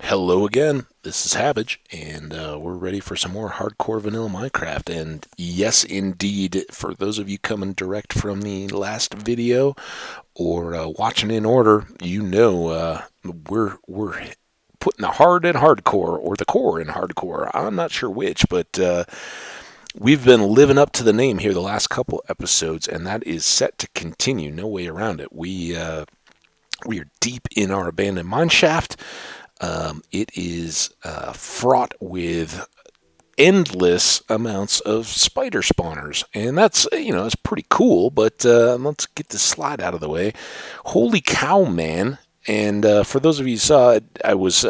Hello again, this is Hambbage, and we're ready for some more hardcore vanilla Minecraft. And yes, indeed, for those of you coming direct from the last video or watching in order, we're putting the hard in hardcore or the core in hardcore. I'm not sure which, but we've been living up to the name here the last couple episodes, and that is set to continue. No way around it. We are deep in our abandoned mine shaft. It is fraught with endless amounts of spider spawners, and that's pretty cool. But let's get this slide out of the way. Holy cow, man! And for those of you who saw it, I was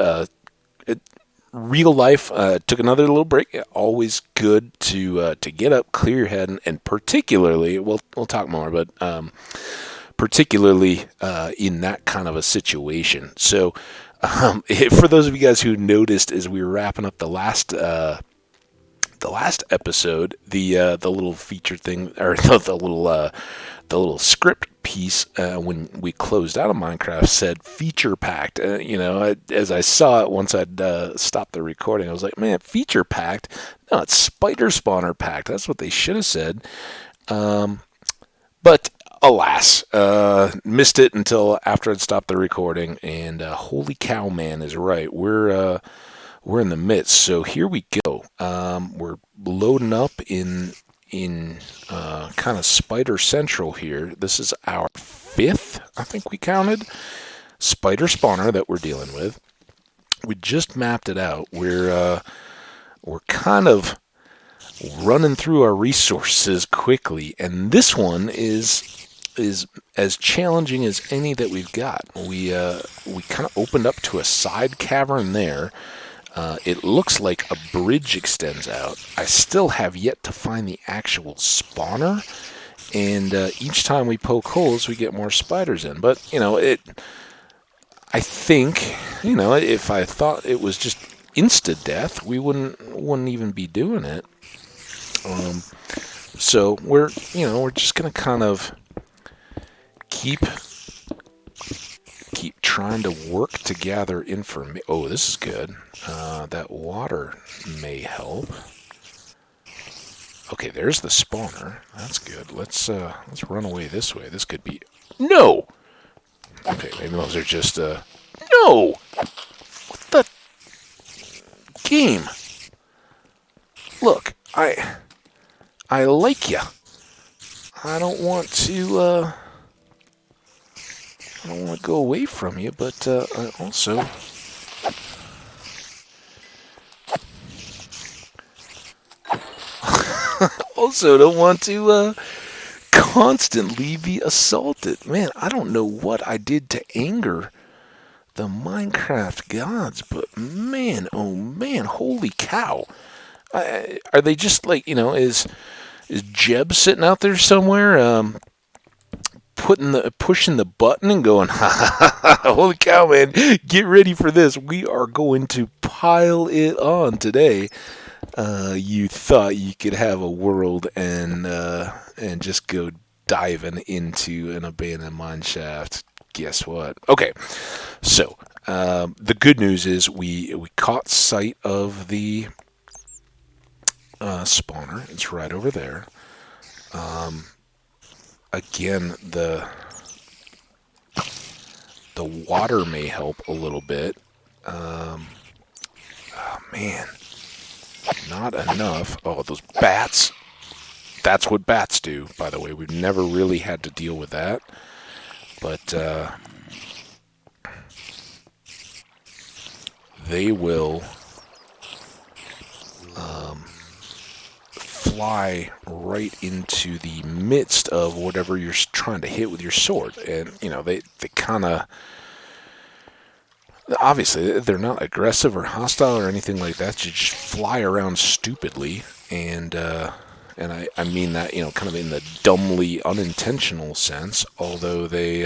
real life. Took another little break. Always good to get up, clear your head, and particularly we'll talk more, but particularly in that kind of a situation. So. For those of you guys who noticed as we were wrapping up the last episode, the little feature thing or the little script piece when we closed out of Minecraft said feature packed. As I saw it once I'd stopped the recording, I was like, man, feature packed? No, it's spider spawner packed. That's what they should have said. But alas, missed it until after I'd stopped the recording, and holy cow, man is right. We're in the midst, so here we go. We're loading up in kind of Spider Central here. This is our fifth, I think we counted, spider spawner that we're dealing with. We just mapped it out. We're kind of running through our resources quickly, and this one is as challenging as any that we've got. We kind of opened up to a side cavern there. It looks like a bridge extends out. I still have yet to find the actual spawner, and each time we poke holes, we get more spiders in. But I think if I thought it was just insta death, we wouldn't even be doing it. So we're just gonna kind of keep trying to work to gather information. Oh, this is good. That water may help. Okay, there's the spawner. That's good. Let's run away this way. This could be no. Okay, maybe those are just no. What the game? Look, I like ya. I don't want to go away from you, but I also don't want to constantly be assaulted. Man, I don't know what I did to anger the Minecraft gods, but man, oh man, holy cow. Are they just like, is Jeb sitting out there somewhere pushing the button and going, ha ha ha, holy cow, man, get ready for this. We are going to pile it on today. You thought you could have a world and just go diving into an abandoned mine shaft. Guess what? Okay, so the good news is we caught sight of the spawner. It's right over there. Again, the water may help a little bit. Oh man, not enough. Oh, those bats. That's what bats do, by the way. We've never really had to deal with that. But they will fly right into the midst of whatever you're trying to hit with your sword. And, they kind of... Obviously, they're not aggressive or hostile or anything like that. You just fly around stupidly. And I mean that, kind of in the dumbly unintentional sense. Although they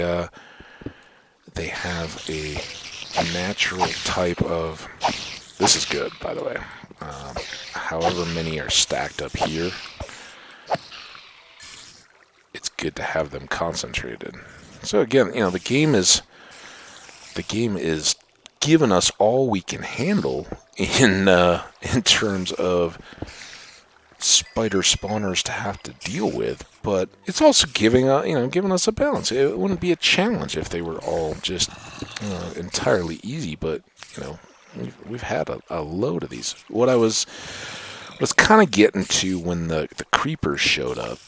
have a natural type of... This is good, by the way. However many are stacked up here, it's good to have them concentrated. So again, the game is given us all we can handle in terms of spider spawners to have to deal with, but it's also giving us a balance. It wouldn't be a challenge if they were all just entirely easy, but we've had a load of these. What I was kind of getting to when the creepers showed up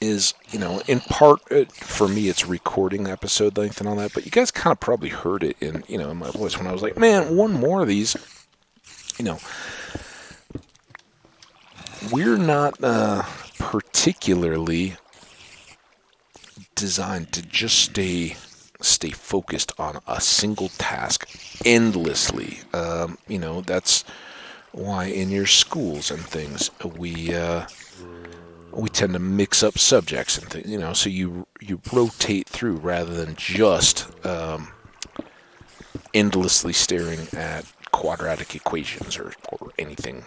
is, in part, for me, it's recording episode length and all that, but you guys kind of probably heard it in my voice when I was like, man, one more of these, we're not particularly designed to just stay focused on a single task endlessly. That's why in your schools and things we tend to mix up subjects and things, so you rotate through rather than just endlessly staring at quadratic equations or anything,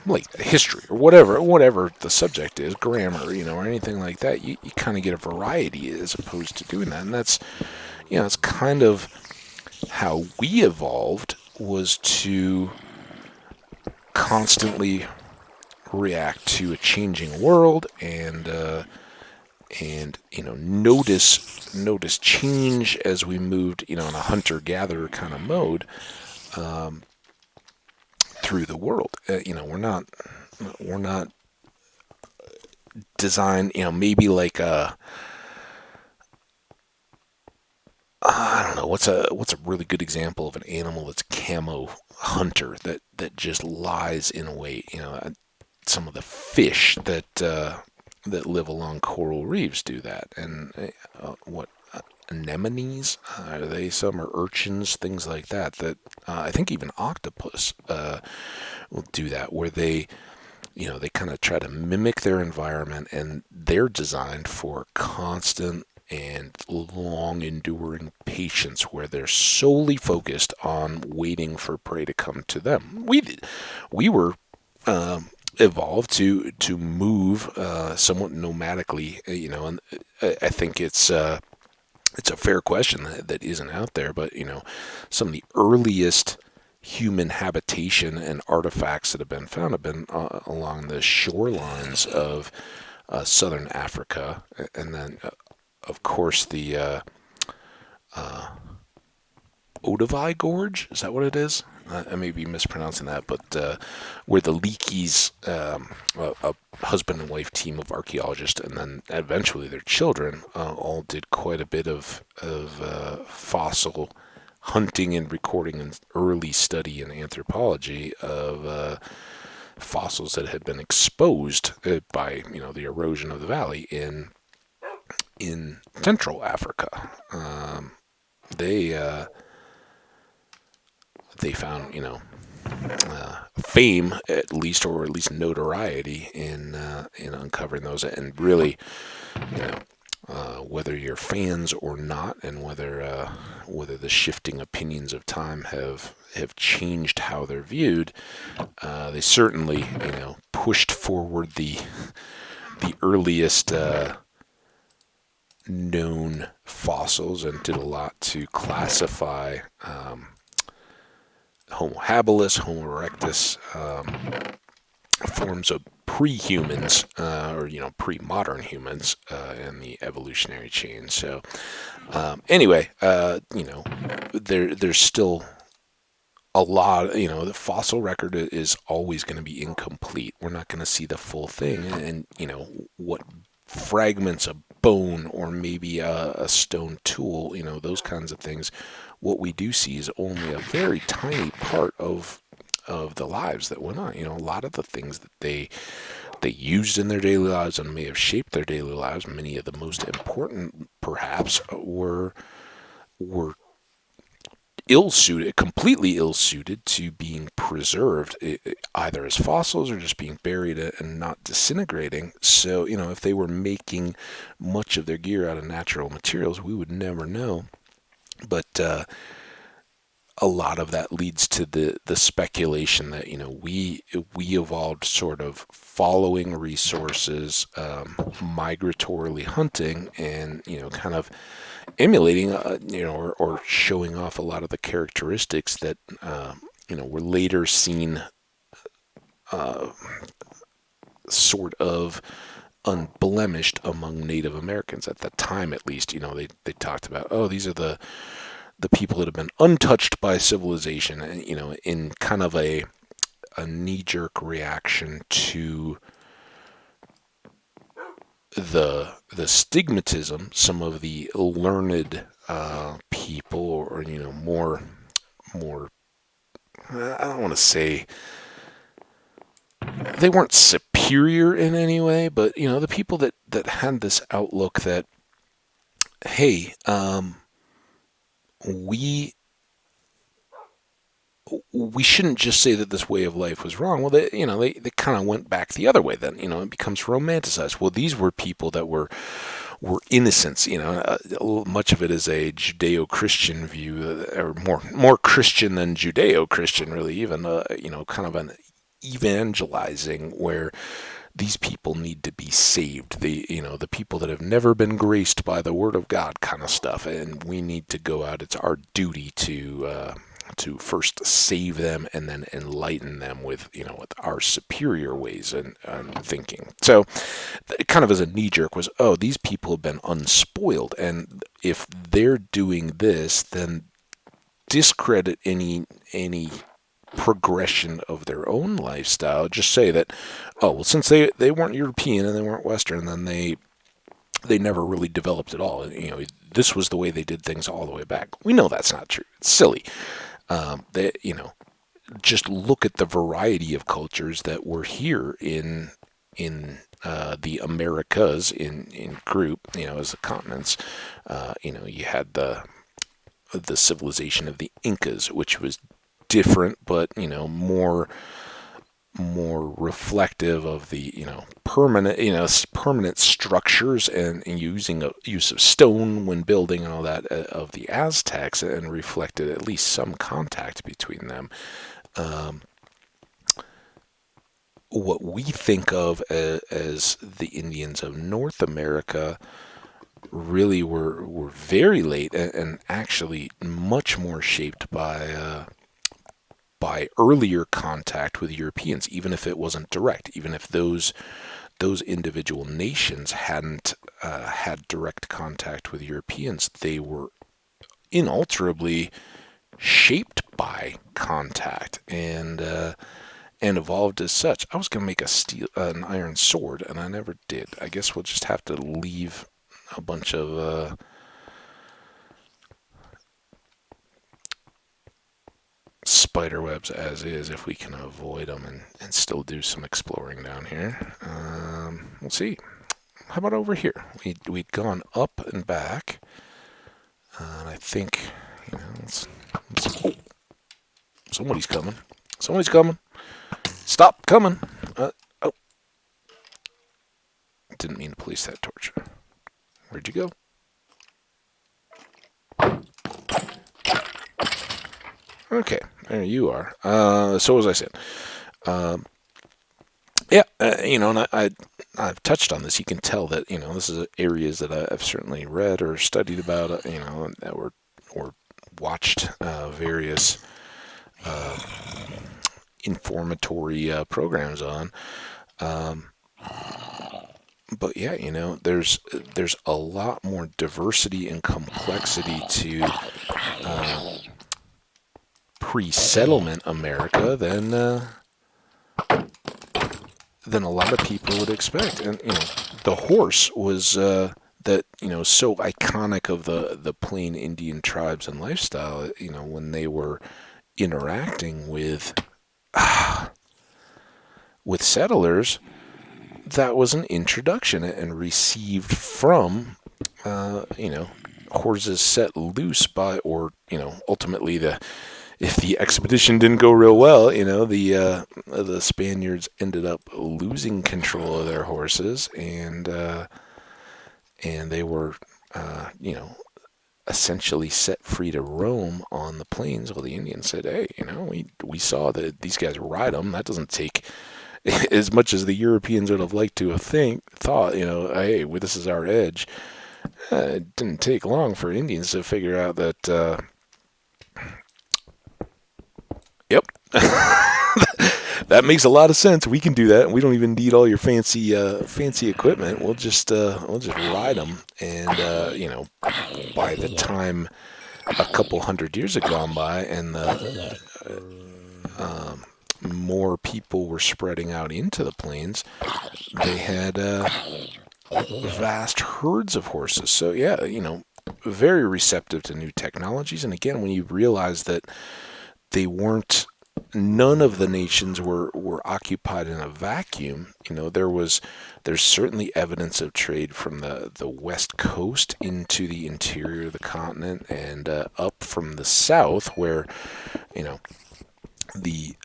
like history or whatever the subject is, grammar, or anything like that. You kind of get a variety as opposed to doing that, and that's, it's kind of how we evolved, was to constantly react to a changing world and notice change as we moved, in a hunter-gatherer kind of mode through the world. We're not designed, maybe like I don't know, what's a really good example of an animal that's camo hunter that just lies in wait. Some of the fish that live along coral reefs do that, and anemones, are they some, or urchins, things like that. That I think even octopus will do that, where they kind of try to mimic their environment, and they're designed for constant and long enduring patience, where they're solely focused on waiting for prey to come to them. We were evolved to move somewhat nomadically, and I think it's a fair question that isn't out there, but some of the earliest human habitation and artifacts that have been found have been along the shorelines of southern Africa, and then of course the Olduvai Gorge, is that what it is? I may be mispronouncing that, but where the Leakeys, a husband and wife team of archaeologists, and then eventually their children, all did quite a bit of fossil hunting and recording and early study in anthropology of fossils that had been exposed by the erosion of the valley in Central Africa. They found, fame, at least, or at least notoriety in uncovering those, and really, whether you're fans or not, and whether the shifting opinions of time have changed how they're viewed, they certainly, pushed forward the earliest known fossils and did a lot to classify Homo habilis, Homo erectus, forms of pre-humans, or pre-modern humans, in the evolutionary chain. So, anyway, there's still a lot. The fossil record is always going to be incomplete. We're not going to see the full thing, and what fragments of bone or maybe a stone tool, those kinds of things. What we do see is only a very tiny part of the lives that went on. A lot of the things that they used in their daily lives and may have shaped their daily lives, many of the most important perhaps were completely ill-suited to being preserved, either as fossils or just being buried and not disintegrating. So, if they were making much of their gear out of natural materials, we would never know. But a lot of that leads to the speculation that we evolved sort of following resources, migratorily hunting, and kind of emulating, or showing off a lot of the characteristics that were later seen uh, sort of unblemished among Native Americans at the time. At least, they talked about, oh, these are the people that have been untouched by civilization, and in kind of a knee-jerk reaction to the stigmatism some of the learned people, or more I don't want to say they weren't superior in any way, but the people that had this outlook that, hey, we we shouldn't just say that this way of life was wrong. Well, they kind of went back the other way. Then it becomes romanticized. Well, these were people that were innocents. Much of it is a Judeo-Christian view, or more Christian than Judeo-Christian, really. Even kind of an evangelizing where these people need to be saved. The people that have never been graced by the Word of God, kind of stuff, and we need to go out. It's our duty to first save them and then enlighten them with with our superior ways and thinking. So it kind of as a knee jerk was, oh, these people have been unspoiled, and if they're doing this, then discredit any progression of their own lifestyle. Just say that, oh, well, since they weren't European and they weren't Western, then they never really developed at all. This was the way they did things all the way back. We know that's not true. It's silly. Just look at the variety of cultures that were here in the Americas in group, as the continents. You had the civilization of the Incas, which was different, but more reflective of the permanent structures and using use of stone when building and all that of the Aztecs, and reflected at least some contact between them. What we think of as the Indians of North America really were very late, and actually much more shaped by earlier contact with Europeans, even if it wasn't direct, even if those individual nations hadn't had direct contact with Europeans, they were inalterably shaped by contact and evolved as such. I was going to make an iron sword, and I never did. I guess we'll just have to leave a bunch of spider webs as is, if we can avoid them, and still do some exploring down here. We'll see. How about over here? We'd gone up and back, and I think oh, somebody's coming. Somebody's coming. Stop coming. Oh, didn't mean to place that torch. Where'd you go? Okay, there you are. So as I said, yeah, and I've touched on this. You can tell that this is areas that I've certainly read or studied about, that were or watched various informatory programs on. But yeah, there's a lot more diversity and complexity to pre-settlement America than a lot of people would expect. And the horse was that so iconic of the plain Indian tribes and lifestyle. When they were interacting with settlers, that was an introduction and received from horses set loose by, or ultimately if the expedition didn't go real well, the Spaniards ended up losing control of their horses, and they were, essentially set free to roam on the plains. Well, the Indians said, "Hey, we saw that these guys ride them. That doesn't take as much as the Europeans would have liked to have thought. Hey, well, this is our edge." It didn't take long for Indians to figure out that. Yep. That makes a lot of sense. We can do that. We don't even need all your fancy equipment. We'll just ride them, and by the time a couple hundred years had gone by, and the more people were spreading out into the plains, they had vast herds of horses. So yeah, very receptive to new technologies. And again, when you realize that none of the nations were occupied in a vacuum. There's certainly evidence of trade from the west coast into the interior of the continent, and up from the south, where the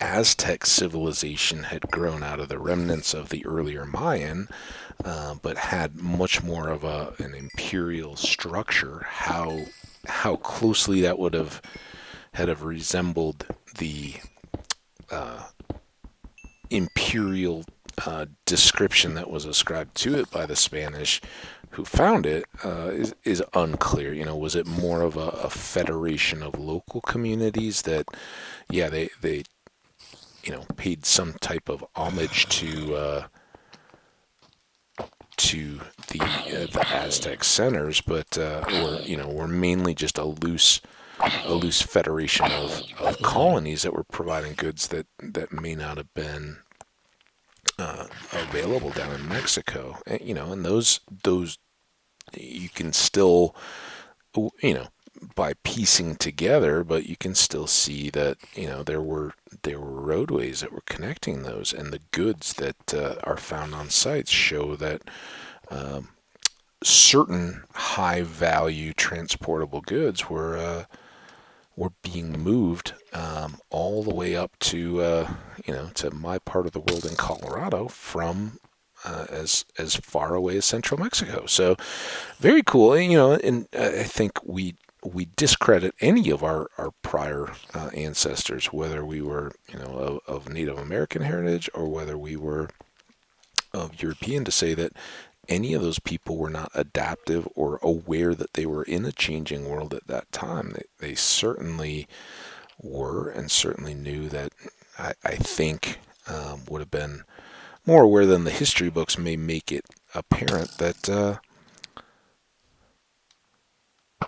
Aztec civilization had grown out of the remnants of the earlier Mayan, but had much more of an imperial structure. How closely that would have resembled the imperial description that was ascribed to it by the Spanish who found it is unclear. Was it more of a federation of local communities that, yeah, they paid some type of homage to the Aztec centers, but were mainly just a loose federation of colonies that were providing goods that may not have been available down in Mexico. And those you can still, by piecing together, but you can still see that there were roadways that were connecting those, and the goods that are found on sites show that certain high value transportable goods were being moved all the way up to to my part of the world in Colorado from as far away as central Mexico. So very cool. And I think we discredit any of our prior ancestors, whether we were of Native American heritage or whether we were of European, to say that any of those people were not adaptive or aware that they were in a changing world at that time. They certainly were, and certainly knew that, I think, would have been more aware than the history books may make it apparent, that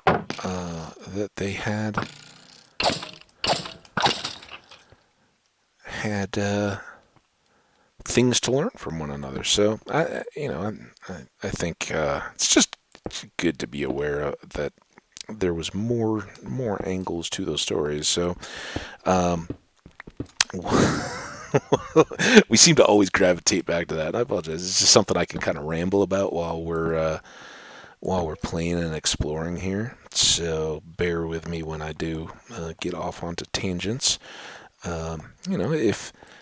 that they had things to learn from one another. So I think it's just good to be aware of that there was more angles to those stories. So we seem to always gravitate back to that. And I apologize. It's just something I can kind of ramble about while we're playing and exploring here. So bear with me when I do get off onto tangents.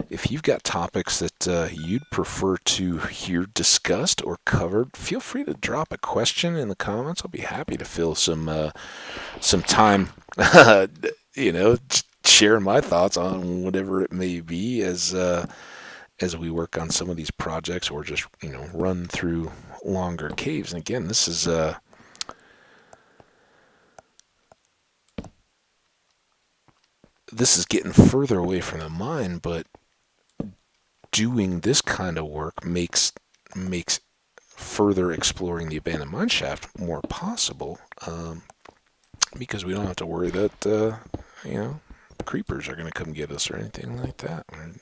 If you've got topics that you'd prefer to hear discussed or covered, feel free to drop a question in the comments. I'll be happy to fill some time, sharing my thoughts on whatever it may be as we work on some of these projects, or just run through longer caves. And again, this is getting further away from the mine, but doing this kind of work makes further exploring the abandoned mine shaft more possible, because we don't have to worry that creepers are going to come get us or anything like that. We're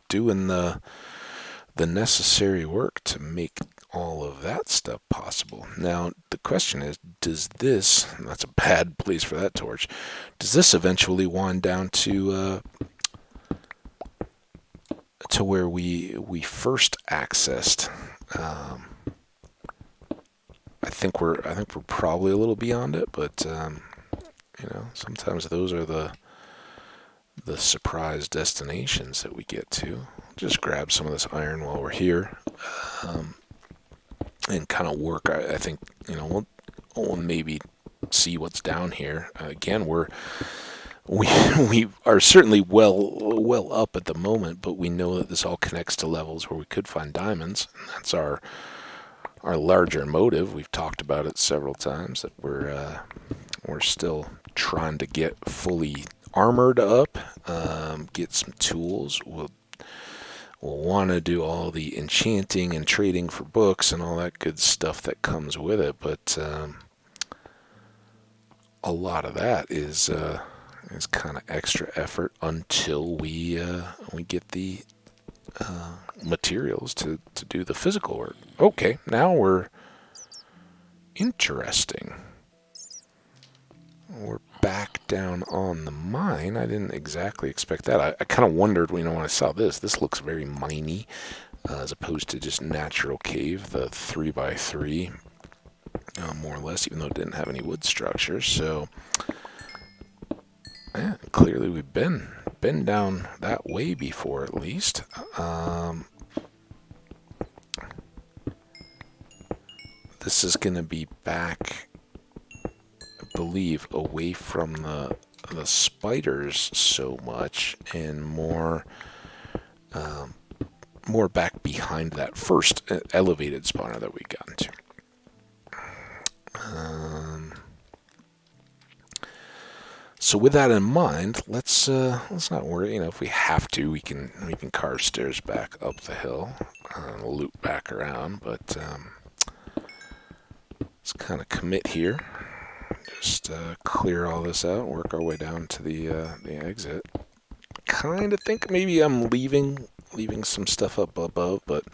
doing the necessary work to make all of that stuff possible. Now, the question is, does this, and that's a bad place for that torch, does this eventually wind down to where we first accessed? I think we're probably a little beyond it, but sometimes those are the surprise destinations that we get to. Just grab some of this iron while we're here, and kind of work. I think we'll maybe see what's down here. Again, we we are certainly well up at the moment, but we know that this all connects to levels where we could find diamonds. And that's our larger motive. We've talked about it several times that we're still trying to get fully armored up, get some tools. We'll want to do all the enchanting and trading for books and all that good stuff that comes with it, but a lot of that is kind of extra effort until we get the materials to do the physical work. Okay, now we're interesting. We're back down on the mine. I didn't exactly expect that. I kind of wondered, when I saw this. This looks very miney, as opposed to just natural cave, the 3x3, more or less, even though it didn't have any wood structure. So, yeah, clearly we've been down that way before, at least. This is going to be back, I believe, away from the spiders so much, and more back behind that first elevated spawner that we got into. So with that in mind, let's not worry. If we have to, we can carve stairs back up the hill and loop back around. But let's kind of commit here. Just clear all this out, work our way down to the exit. Kind of think maybe I'm leaving some stuff up above, but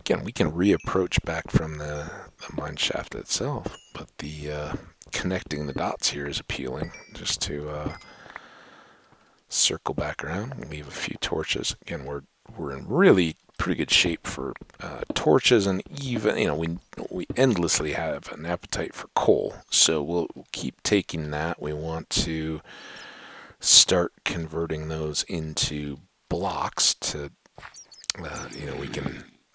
again, we can reapproach back from the mine shaft itself. But the connecting the dots here is appealing, just to circle back around, leave a few torches. Again, we're in really pretty good shape for torches, and even we endlessly have an appetite for coal, so we'll keep taking that. We want to start converting those into blocks to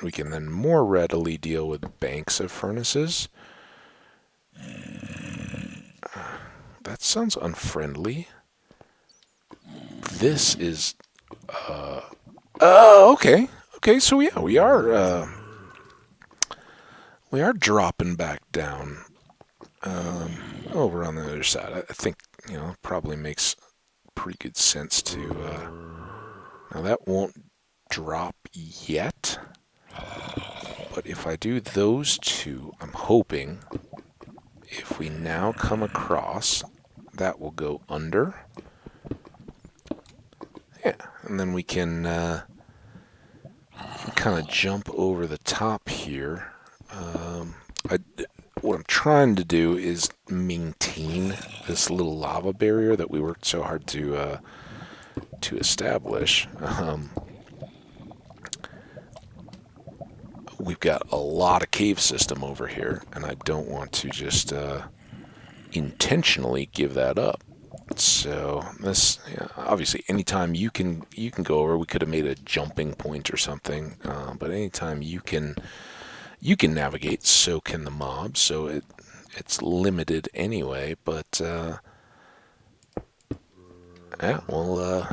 we can then more readily deal with banks of furnaces. That sounds unfriendly. This is okay. Okay, so yeah, we are dropping back down over on the other side. I think probably makes pretty good sense to. Now that won't drop yet, but if I do those two, I'm hoping if we now come across, that will go under. Yeah, and then we can kind of jump over the top here. What I'm trying to do is maintain this little lava barrier that we worked so hard to establish. We've got a lot of cave system over here, and I don't want to just intentionally give that up. So this, obviously, anytime you can go over, we could have made a jumping point or something. But anytime you can navigate, so can the mobs. So it's limited anyway. But yeah, we'll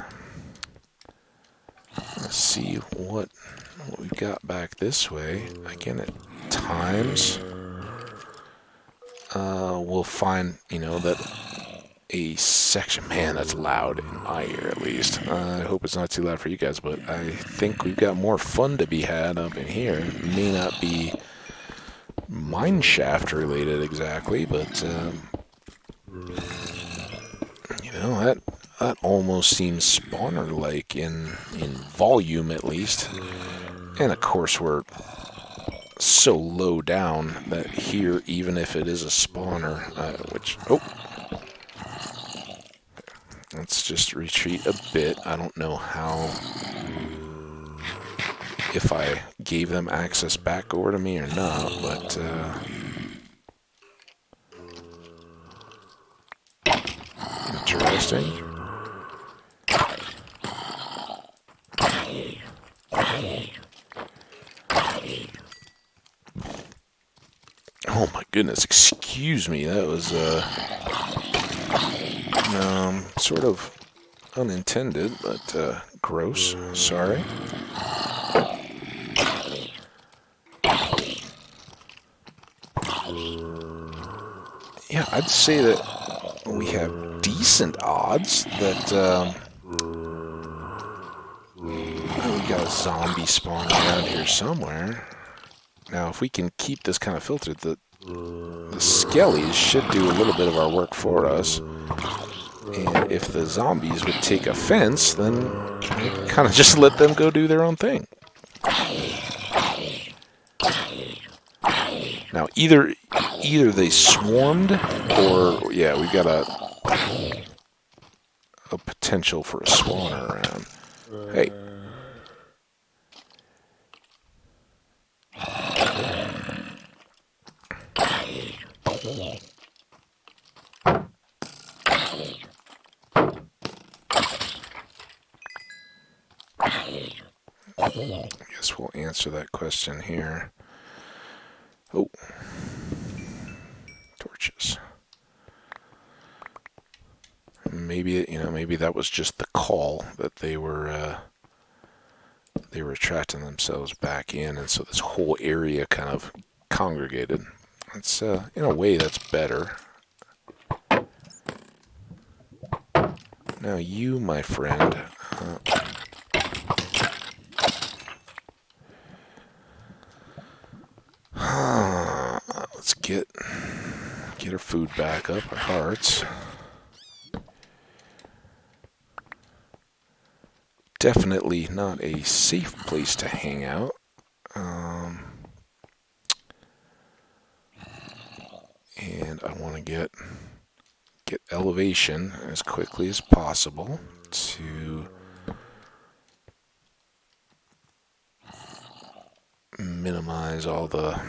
let's see what we've got back this way. Again, at times we'll find that a section. Man, that's loud in my ear, at least. I hope it's not too loud for you guys, but I think we've got more fun to be had up in here. It may not be mine shaft related exactly, but that almost seems spawner-like in volume, at least. And of course, we're so low down that here, even if it is a spawner, let's just retreat a bit. I don't know how, if I gave them access back over to me or not, but interesting. Oh my goodness, excuse me. That was sort of unintended, but gross. Sorry. Yeah, I'd say that we have decent odds that we got a zombie spawn around here somewhere. Now, if we can keep this kind of filtered, the skellies should do a little bit of our work for us. And if the zombies would take offense, then kind of just let them go do their own thing. Now, either they swarmed, or yeah, we got a potential for a spawner around. Hey. I guess we'll answer that question here. Oh. Torches. Maybe, maybe that was just the call that they were attracting themselves back in, and so this whole area kind of congregated. It's in a way that's better. Now you, my friend, let's get our food back up, our hearts. Definitely not a safe place to hang out. And I want to get elevation as quickly as possible to minimize all the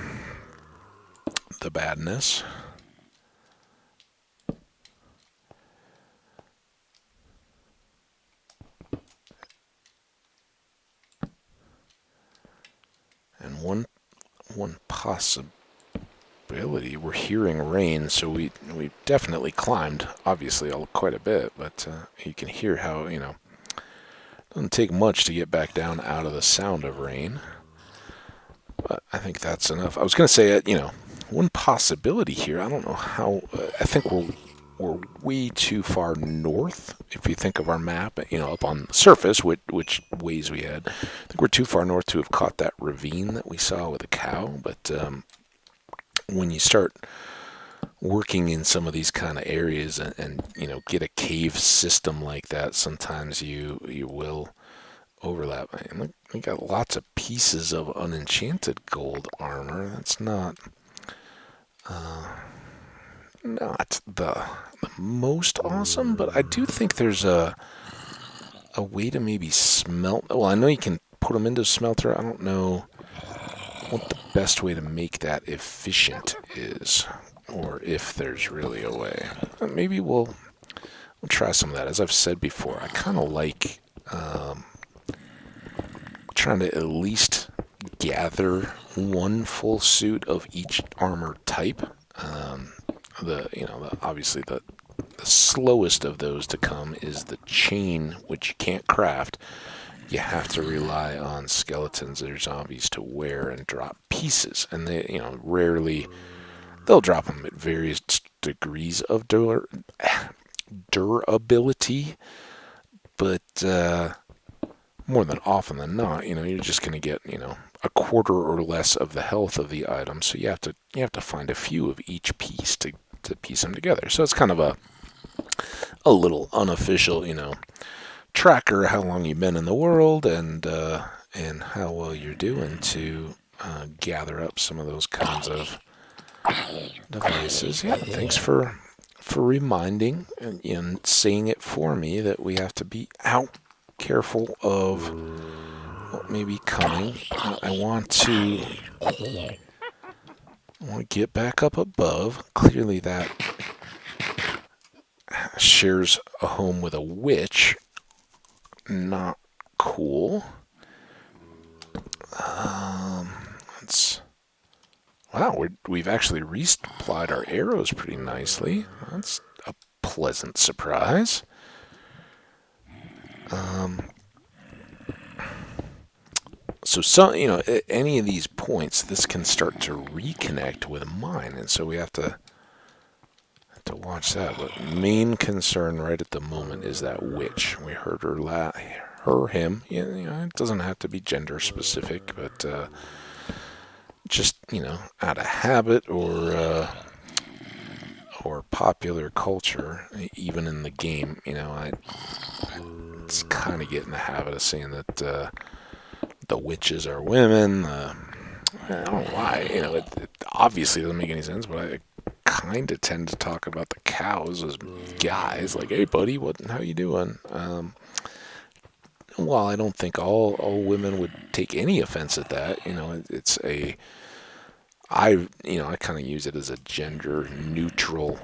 badness. And one possibility, we're hearing rain, so we definitely climbed, obviously, quite a bit, but you can hear how, it doesn't take much to get back down out of the sound of rain. But I think that's enough. I was going to say, one possibility here, I don't know how, I think we're way too far north, if you think of our map, up on the surface, which ways we had. I think we're too far north to have caught that ravine that we saw with the cow, but when you start working in some of these kind of areas and get a cave system like that, sometimes you will overlap. And we got lots of pieces of unenchanted gold armor. That's not the most awesome, but I do think there's a way to maybe smelt. Well, I know you can put them into a smelter. I don't know what the best way to make that efficient is, or if there's really a way. Maybe we'll try some of that. As I've said before, I kind of like trying to at least gather one full suit of each armor type. Obviously the slowest of those to come is the chain, which you can't craft. You have to rely on skeletons or zombies to wear and drop pieces, and they, rarely they'll drop them at various degrees of durability, but more than often than not, you're just going to get, a quarter or less of the health of the item. So you have to find a few of each piece to piece them together. So it's kind of a little unofficial, tracker how long you've been in the world and how well you're doing to gather up some of those kinds of devices. Yeah, thanks for reminding and saying it for me that we have to be careful of what may be coming. I want to get back up above. Clearly that shares a home with a witch. Not cool. Wow, we've actually resupplied our arrows pretty nicely. That's a pleasant surprise. So some, at any of these points, this can start to reconnect with mine, and so we have to watch that. But main concern right at the moment is that witch. We heard him. It doesn't have to be gender specific, but just out of habit or popular culture, even in the game, I kind of get in the habit of saying that the witches are women. I don't know why. It obviously doesn't make any sense, but I kind of tend to talk about the cows as guys. Like, hey, buddy, how you doing? While I don't think all women would take any offense at that, I kind of use it as a gender neutral.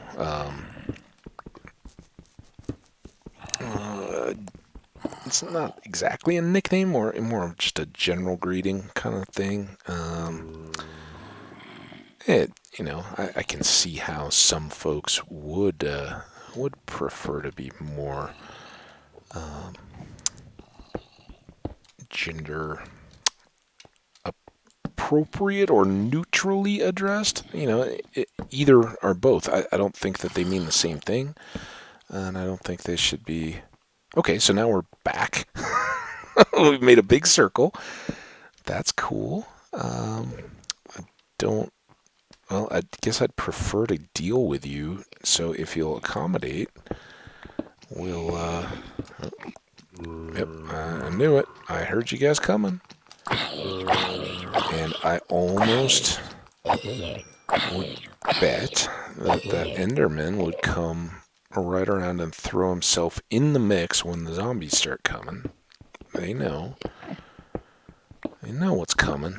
It's not exactly a nickname, or more of just a general greeting kind of thing. I can see how some folks would prefer to be more gender appropriate or neutrally addressed. Either or both. I don't think that they mean the same thing, and I don't think they should be. Okay, so now we're back. We've made a big circle. That's cool. I don't. Well, I guess I'd prefer to deal with you. So if you'll accommodate, we'll. Yep, I knew it. I heard you guys coming, and I almost would bet that Enderman would come right around and throw himself in the mix when the zombies start coming. They know. They know what's coming.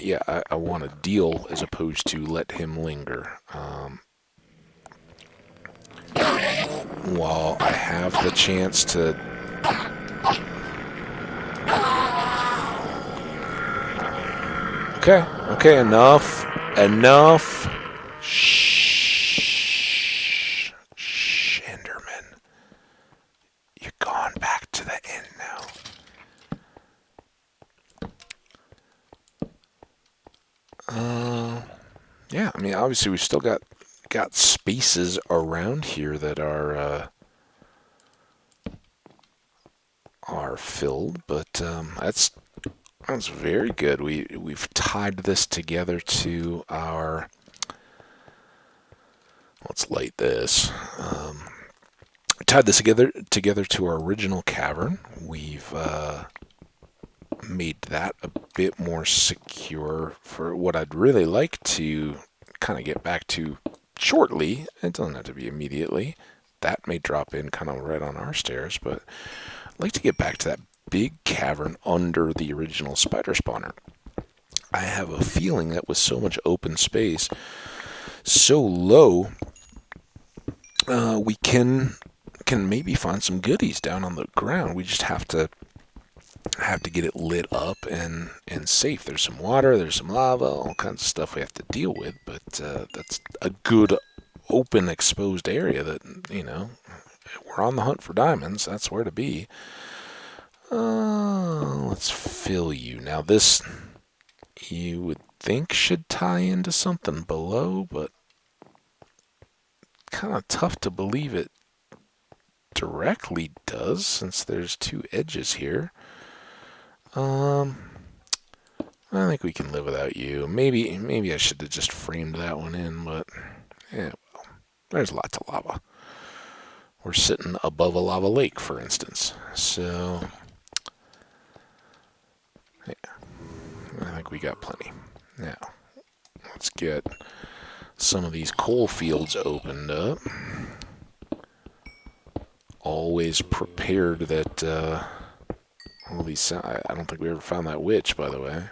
Yeah, I want to deal as opposed to let him linger. While I have the chance to... Okay, enough. Shh, Enderman. You're gone back to the inn now. Yeah, I mean, obviously we've still got spaces around here that are filled, but that's very good. We've tied this together to our. Let's light this. Tied this together to our original cavern. We've made that a bit more secure for what I'd really like to kind of get back to shortly. It doesn't have to be immediately. That may drop in kind of right on our stairs, but I'd like to get back to that big cavern under the original spider spawner. I have a feeling that with so much open space, so low, we can maybe find some goodies down on the ground. We just have to get it lit up and safe. There's some water, there's some lava, all kinds of stuff we have to deal with, but that's a good open exposed area that, we're on the hunt for diamonds. That's where to be. Let's fill you. Now this, you would think should tie into something below, but kind of tough to believe it directly does since there's two edges here. I think we can live without you. Maybe I should have just framed that one in, but yeah, well, there's lots of lava. We're sitting above a lava lake, for instance. So, yeah, I think we got plenty. Now, let's get some of these coal fields opened up. Always prepared that all these. I don't think we ever found that witch, by the way.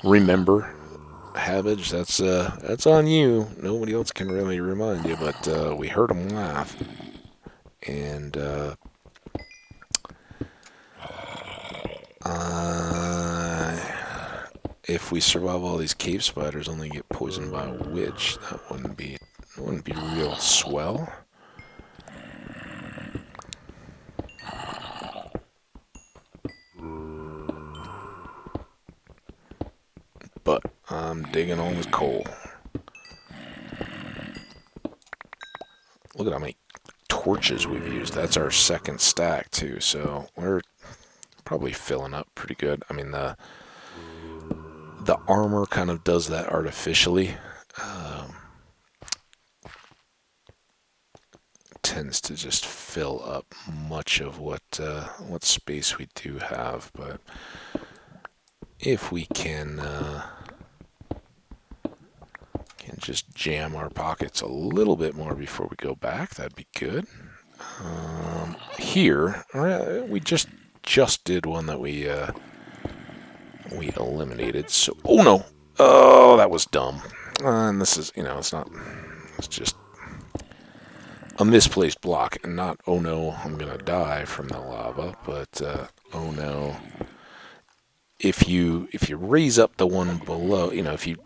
Remember, Hambbage, that's on you. Nobody else can really remind you, but we heard them laugh, and if we survive all these cave spiders, only get poisoned by a witch. That wouldn't be real swell. But I'm digging all this coal. Look at how many torches we've used. That's our second stack too, so we're probably filling up pretty good. I mean, the armor kind of does that artificially. Tends to just fill up much of what space we do have, but if we can just jam our pockets a little bit more before we go back, that'd be good. Here, we just did one that we eliminated. So, oh no, oh, that was dumb. And this is, it's just a misplaced block, and not, oh no, I'm gonna die from the lava, but oh no. If you raise up the one below, if you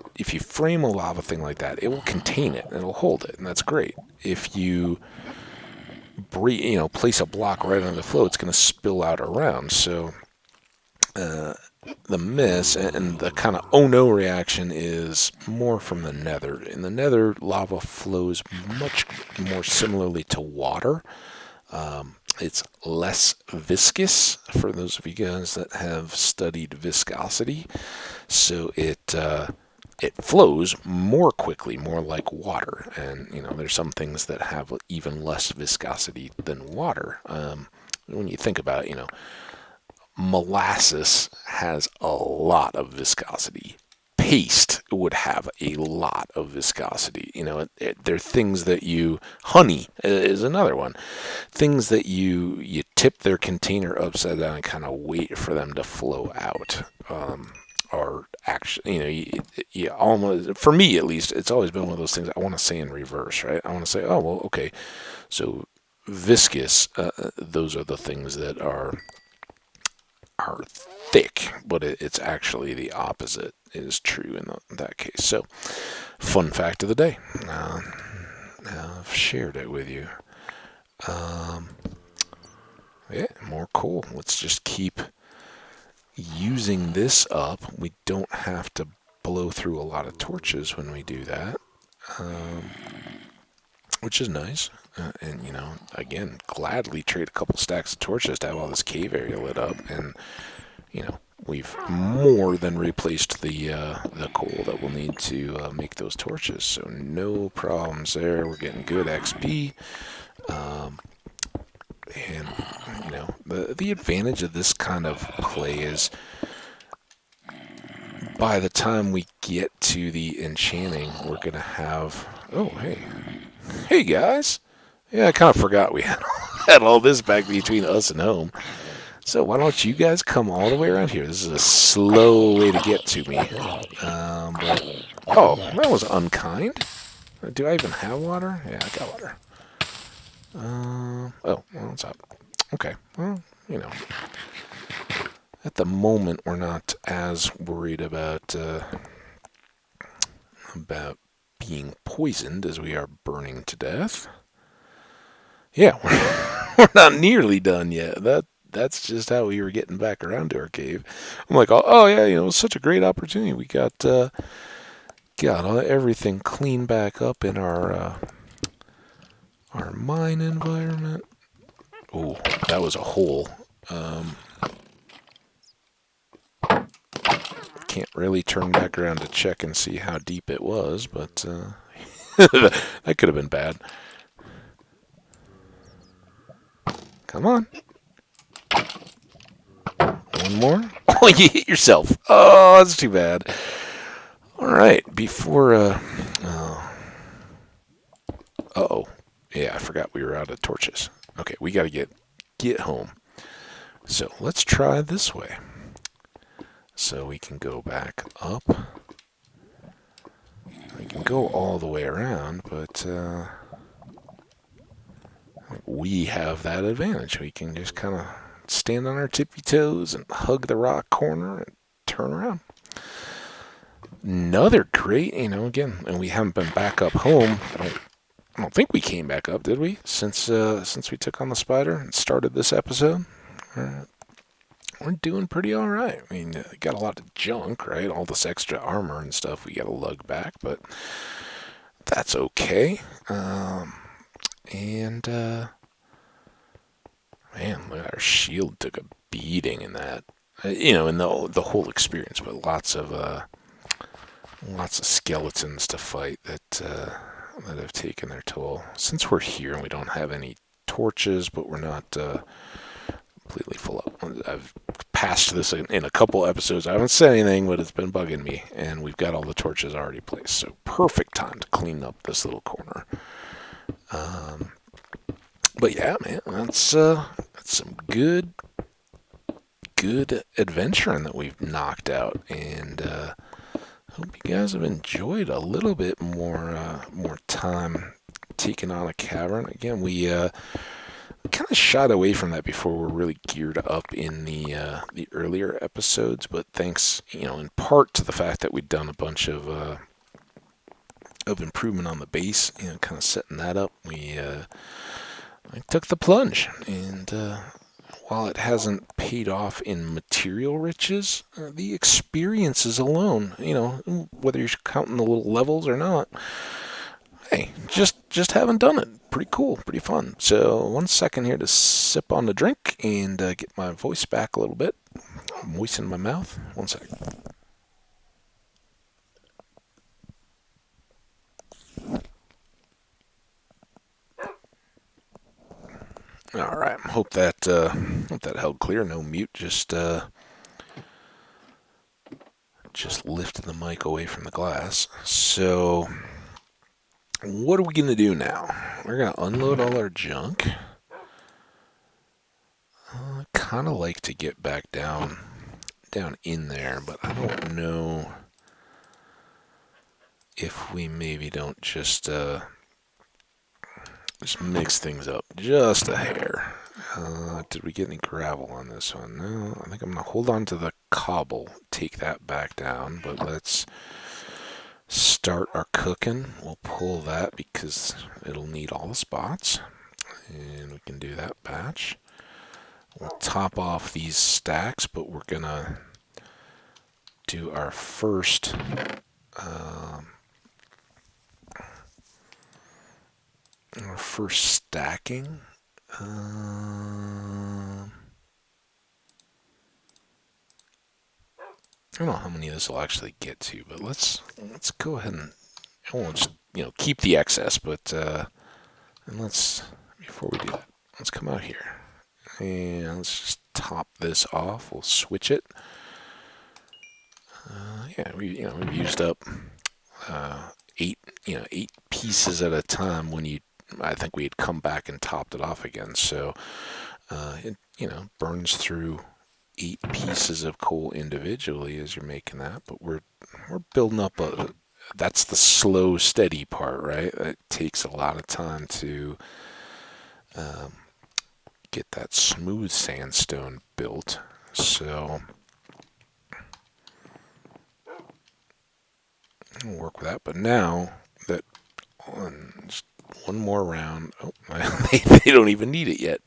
frame a lava thing like that, it will contain it and it'll hold it, and that's great. If you place a block right under the flow, it's going to spill out around. So the miss and the kind of oh no reaction is more from the nether. In the nether, lava flows much more similarly to water. It's less viscous, for those of you guys that have studied viscosity. So it flows more quickly, more like water. And, there's some things that have even less viscosity than water. When you think about it, molasses has a lot of viscosity. Paste would have a lot of viscosity. There are things that honey is another one. Things that you tip their container upside down and kind of wait for them to flow out. Or actually, you almost, for me at least, it's always been one of those things I want to say in reverse, right? I want to say, oh, well, okay, so viscous, those are the things that are thick, but it's actually the opposite is true in that case. So, fun fact of the day. I've shared it with you. Yeah, more coal. Let's just keep using this up. We don't have to blow through a lot of torches when we do that, which is nice. And, again, gladly trade a couple stacks of torches to have all this cave area lit up. And, we've more than replaced the coal that we'll need to make those torches. So no problems there. We're getting good XP. And, the advantage of this kind of play is by the time we get to the enchanting, we're going to have... Oh, hey. Hey, guys. Yeah, I kind of forgot we had all this back between us and home. So why don't you guys come all the way around here? This is a slow way to get to me. Oh, that was unkind. Do I even have water? Yeah, I got water. Oh, well, what's up? Okay, well, at the moment we're not as worried about being poisoned as we are burning to death. Yeah, we're not nearly done yet. That's just how we were getting back around to our cave. I'm like, oh yeah, it was such a great opportunity. We got everything cleaned back up in our mine environment. Oh, that was a hole. Can't really turn back around to check and see how deep it was, but that could have been bad. Come on. One more. Oh, you hit yourself. Oh, that's too bad. All right, before uh-oh. Yeah, I forgot we were out of torches. Okay, we got to get home. So let's try this way. So we can go back up. We can go all the way around, but we have that advantage. We can just kind of stand on our tippy toes and hug the rock corner and turn around. Another great, again, and we haven't been back up home. I don't think we came back up, did we? Since we took on the spider and started this episode, we're, we're doing pretty all right. I mean, got a lot of junk, right? All this extra armor and stuff we got to lug back, but that's okay. And man, look at our shield took a beating in that. In the whole experience, but lots of skeletons to fight that have taken their toll. Since we're here and we don't have any torches, but we're not completely full up. I've passed this in a couple episodes. I haven't said anything, but it's been bugging me, and we've got all the torches already placed. So perfect time to clean up this little corner. But yeah, man, that's some good adventuring that we've knocked out, and hope you guys have enjoyed a little bit more time taking on a cavern. Again, we kind of shied away from that before we're really geared up in the earlier episodes, but thanks, in part to the fact that we'd done a bunch of improvement on the base, kind of setting that up, I took the plunge, and while it hasn't paid off in material riches, the experiences alone, whether you're counting the little levels or not, hey, just haven't done it. Pretty cool, pretty fun. So 1 second here to sip on the drink and get my voice back a little bit. Moisten my mouth. 1 second. All right. Hope that held clear. No mute. Just lifted the mic away from the glass. So, what are we gonna do now? We're gonna unload all our junk. I kind of like to get back down in there, but I don't know if we maybe don't just mix things up just a hair. Did we get any gravel on this one? No, I think I'm going to hold on to the cobble, take that back down, but let's start our cooking. We'll pull that because it'll need all the spots, and we can do that batch. We'll top off these stacks, but we're going to do our first stacking. I don't know how many of this will actually get to, but let's go ahead and I won't just keep the excess, but and let's before we do that, let's come out here and let's just top this off. We'll switch it. Yeah, we've used up 8 pieces at a time when I think we had come back and topped it off again. So it burns through 8 pieces of coal individually as you're making that, but we're building up that's the slow, steady part, right? It takes a lot of time to get that smooth sandstone built. So I'll work with that. But now that just one more round, they don't even need it yet.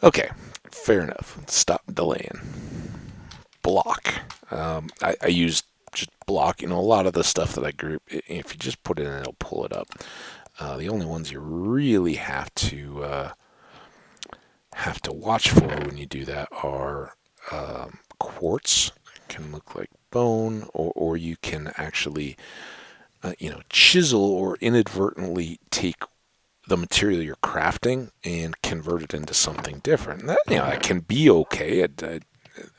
Okay, fair enough. Stop delaying. Block. I used just block. A lot of the stuff that I group, if you just put it in, it'll pull it up. The only ones you really have to watch for when you do that are quartz. It can look like bone, or you can actually chisel or inadvertently take the material you're crafting and convert it into something different. That can be okay.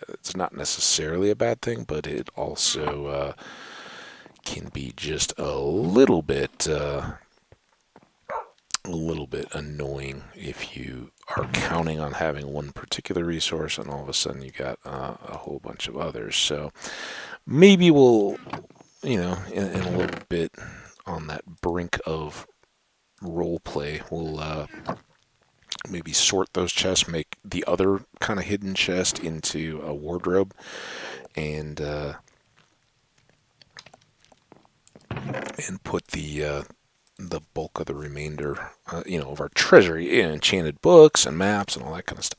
It's not necessarily a bad thing, but it also can be just a little bit annoying if you are counting on having one particular resource and all of a sudden you got a whole bunch of others. So maybe we'll, in a little bit on that brink of role play, we'll maybe sort those chests, make the other kind of hidden chest into a wardrobe, and and put the bulk of the remainder, of our treasury, enchanted books and maps and all that kind of stuff.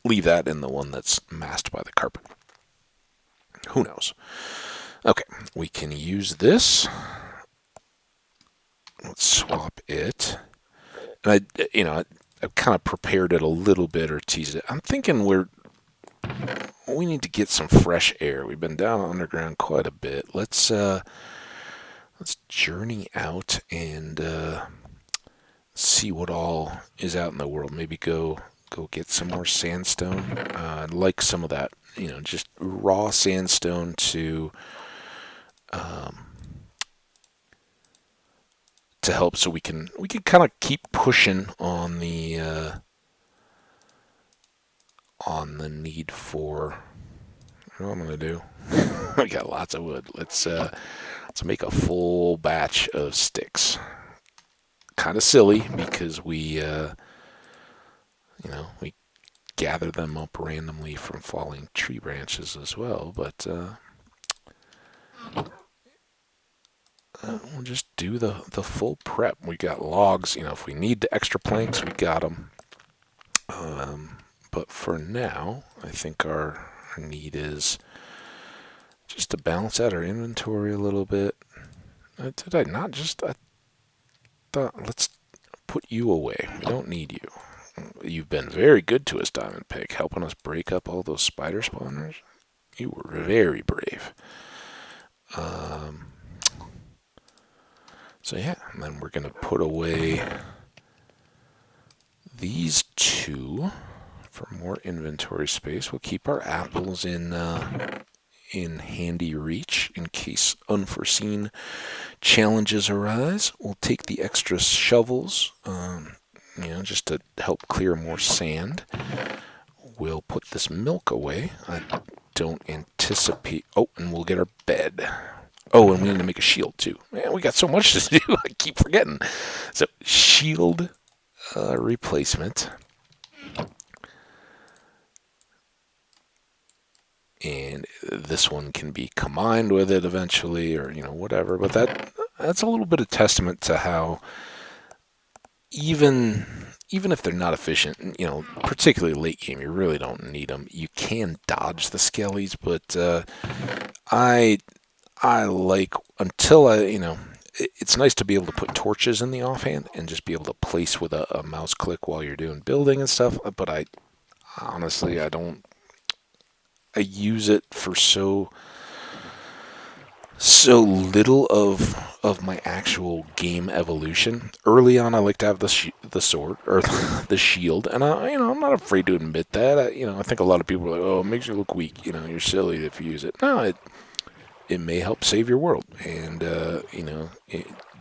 Leave that in the one that's masked by the carpet. Who knows? Okay, we can use this. Let's swap it. And I've kind of prepared it a little bit or teased it. I'm thinking we need to get some fresh air. We've been down underground quite a bit. Let's journey out and see what all is out in the world. Maybe go get some more sandstone. I like some of that, just raw sandstone to help, so we can kind of keep pushing on the need for. What I'm gonna do? I got lots of wood. Let's make a full batch of sticks. Kind of silly because we gather them up randomly from falling tree branches as well, but we'll just do the full prep. We got logs, if we need the extra planks, we got them. But for now, I think our need is just to balance out our inventory a little bit. Did I not just? I thought, let's put you away. We don't need you. You've been very good to us, Diamond Pig, helping us break up all those spider spawners. You were very brave. So yeah, and then we're going to put away these two for more inventory space. We'll keep our apples in handy reach in case unforeseen challenges arise. We'll take the extra shovels, just to help clear more sand. We'll put this milk away. I don't anticipate... Oh, and we'll get our bed. Oh, and we need to make a shield, too. Man, we got so much to do. I keep forgetting. So, shield replacement. And this one can be combined with it eventually, or, whatever. But that's a little bit of testament to how even if they're not efficient, particularly late game, you really don't need them. You can dodge the skellies, but I like, until it's nice to be able to put torches in the offhand and just be able to place with a mouse click while you're doing building and stuff. But I use it for so little of my actual game evolution. Early on, I like to have the sword or the shield, and I'm not afraid to admit that. I think a lot of people are like, "Oh, it makes you look weak. You're silly if you use it." No, it may help save your world, and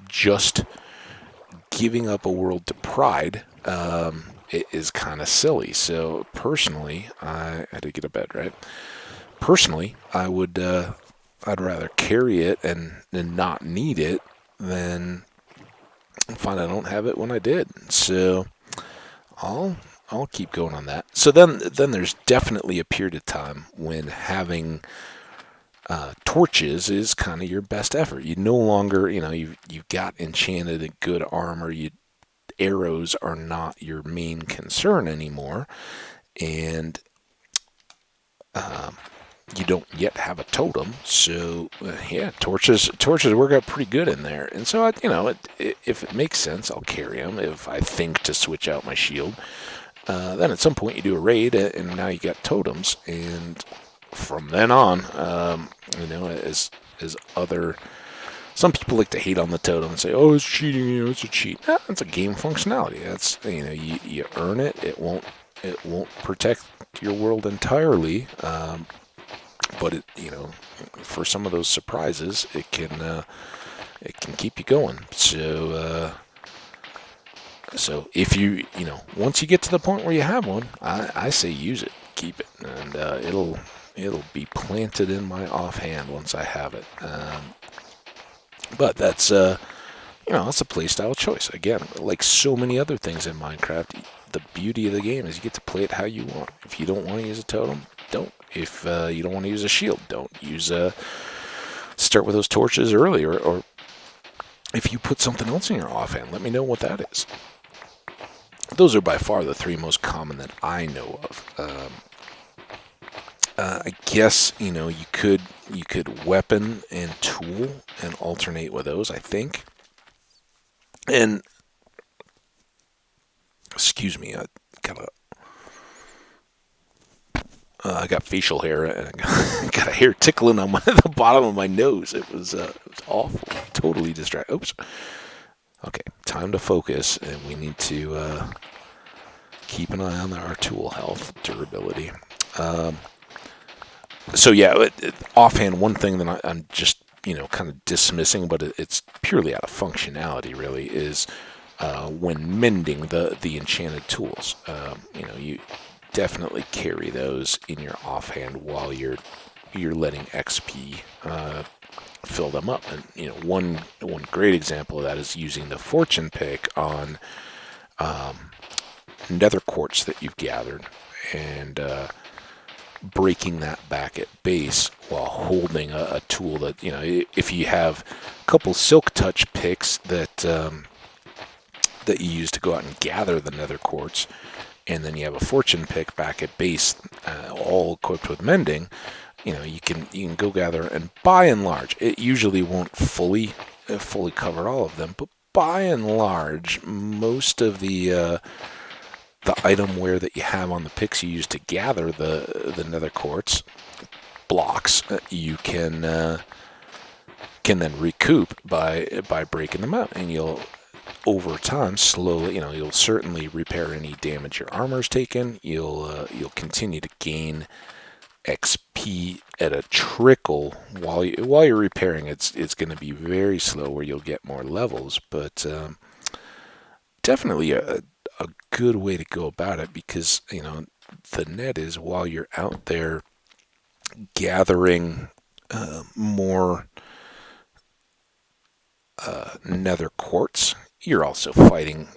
just giving up a world to pride. It is kind of silly. So personally, I had to get a bed, right? Personally, I'd rather carry it and not need it than find I don't have it when I did. So I'll keep going on that. So then there's definitely a period of time when having torches is kind of your best effort. You no longer, you've got enchanted and good armor. Arrows are not your main concern anymore, and you don't yet have a totem, so torches work out pretty good in there. And so if it makes sense, I'll carry them. If I think to switch out my shield, then at some point you do a raid, and now you got totems, and from then on, as other. Some people like to hate on the totem and say, "Oh, it's cheating." It's a cheat. No, it's a game functionality. That's you earn it. It won't protect your world entirely. But for some of those surprises, it can keep you going. So if once you get to the point where you have one, I say use it, keep it, and it'll be planted in my offhand once I have it. But that's that's a playstyle choice. Again, like so many other things in Minecraft, the beauty of the game is you get to play it how you want. If you don't want to use a totem, don't. If you don't want to use a shield, don't. Use a start with those torches early, or if you put something else in your offhand, let me know what that is. Those are by far the three most common that I know of. I guess you could weapon and tool and alternate with those, I think. And excuse me, I got facial hair and I got a hair tickling on the bottom of my nose. It was awful, totally distracted. Oops. Okay, time to focus, and we need to keep an eye on our tool health, durability. So yeah, offhand, one thing that I'm just kind of dismissing, but it's purely out of functionality, really, is when mending the enchanted tools. You definitely carry those in your offhand while you're letting XP fill them up. And one great example of that is using the fortune pick on nether quartz that you've gathered, and breaking that back at base while holding a tool that, if you have a couple silk touch picks that you use to go out and gather the nether quartz, and then you have a fortune pick back at base, all equipped with mending, you can go gather, and by and large, it usually won't fully cover all of them, but by and large, most of the itemware that you have on the picks you use to gather the nether quartz blocks, you can then recoup by breaking them out, and you'll over time slowly, you'll certainly repair any damage your armor's taken. You'll continue to gain XP at a trickle while you're repairing. It's going to be very slow where you'll get more levels, but definitely a good way to go about it, because the net is, while you're out there gathering more nether quartz, you're also fighting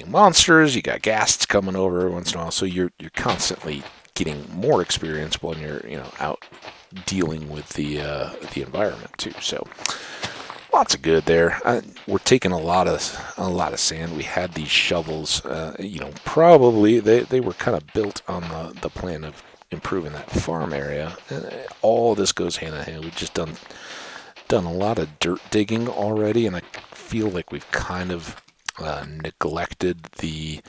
monsters. You got ghasts coming over every once in a while, so you're constantly getting more experience when you're out dealing with the environment too. So lots of good there. We're taking a lot of sand. We had these shovels. Probably they were kind of built on the plan of improving that farm area. All this goes hand in hand. We've just done a lot of dirt digging already, and I feel like we've kind of neglected the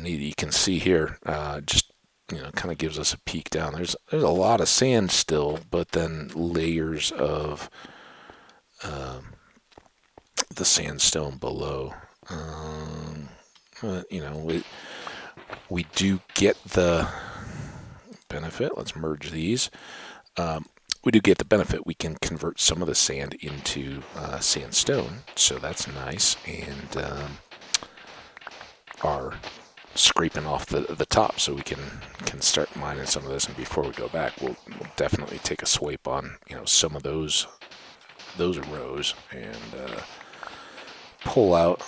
need. You can see here, just kind of gives us a peek down. There's a lot of sand still, but then layers of the sandstone below. We do get the benefit. Let's merge these. We do get the benefit. We can convert some of the sand into sandstone, so that's nice, and are scraping off the top, so we can start mining some of this. And before we go back, we'll definitely take a swipe on some of those rows and pull out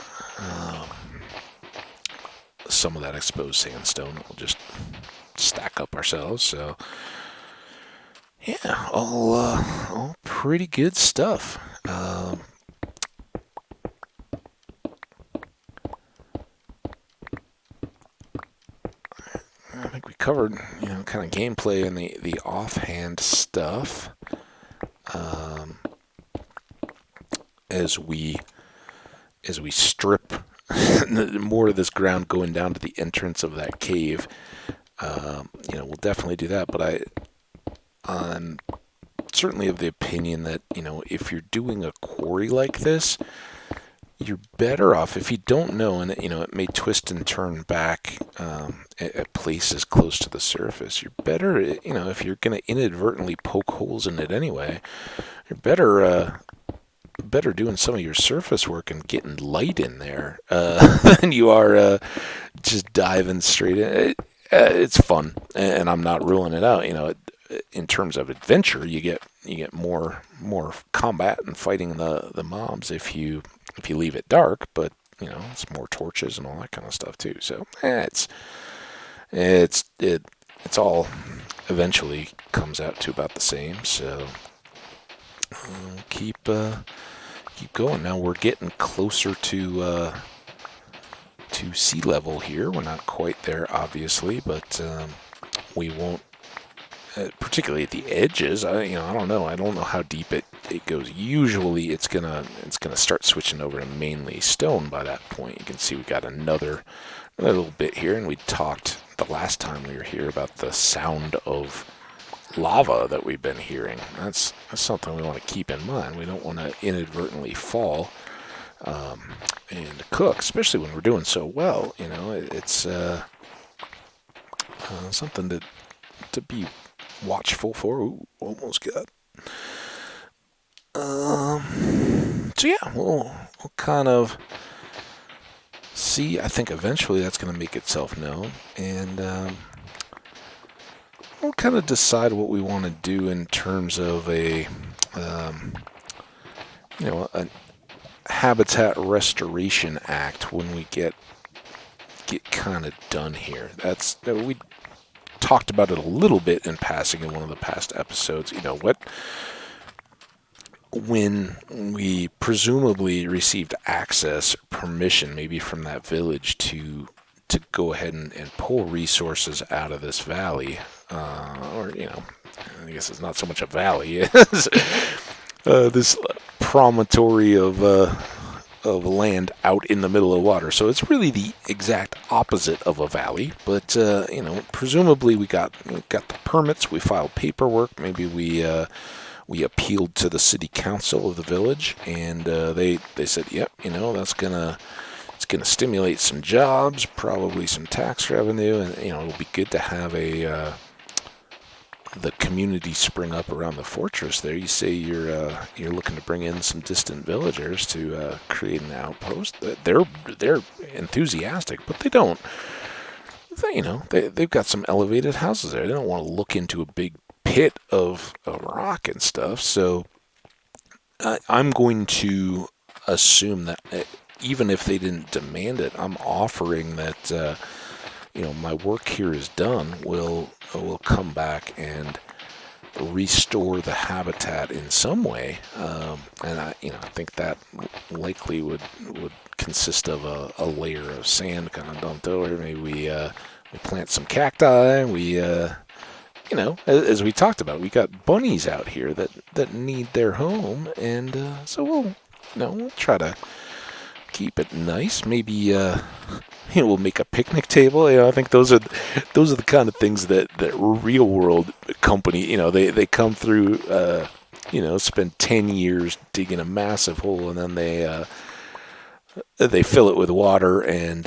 some of that exposed sandstone. We'll just stack up ourselves. So yeah, all pretty good stuff. I think we covered, kind of gameplay and the offhand stuff. As we strip more of this ground going down to the entrance of that cave, we'll definitely do that. But I'm certainly of the opinion that, if you're doing a quarry like this, you're better off, if you don't know, and it may twist and turn back at places close to the surface, you're better, if you're going to inadvertently poke holes in it anyway, you're better doing some of your surface work and getting light in there than you are just diving straight in. It's fun, and I'm not ruling it out. In terms of adventure, you get more combat and fighting the mobs if you leave it dark, but it's more torches and all that kind of stuff too. So it's all eventually comes out to about the same. So keep going. Now we're getting closer to sea level here. We're not quite there, obviously, but we won't. Particularly at the edges, I don't know. I don't know how deep it goes. Usually, it's gonna start switching over to mainly stone by that point. You can see we got another little bit here, and we talked the last time we were here about the sound of lava that we've been hearing. That's something we want to keep in mind. We don't want to inadvertently fall and cook, especially when we're doing so well. It's something to be watchful for. Ooh, almost got. So yeah, we'll kind of see. I think eventually that's going to make itself known, and we'll kind of decide what we want to do in terms of a habitat restoration act when we get kind of done here. We talked about it a little bit in passing in one of the past episodes. When we presumably received access, permission, maybe from that village to go ahead and pull resources out of this valley, or I guess it's not so much a valley as this promontory of land out in the middle of water. So it's really the exact opposite of a valley. But presumably we got the permits, we filed paperwork, maybe we appealed to the city council of the village, and they said, yep, that's gonna stimulate some jobs, probably some tax revenue, and it'll be good to have the community spring up around the fortress there. You say you're looking to bring in some distant villagers to create an outpost. They're enthusiastic, but they don't. They've got some elevated houses there. They don't want to look into a big pit of rock and stuff. So I'm going to assume that even if they didn't demand it, I'm offering that my work here is done. We'll come back and restore the habitat in some way, and I think that likely would consist of a layer of sand kind of dumped over. Maybe we plant some cacti. We as we talked about, we got bunnies out here that need their home, and so we'll try to keep it nice. Maybe we'll make a picnic table. I think those are the kind of things that real world company, they come through, spend 10 years digging a massive hole, and then they fill it with water and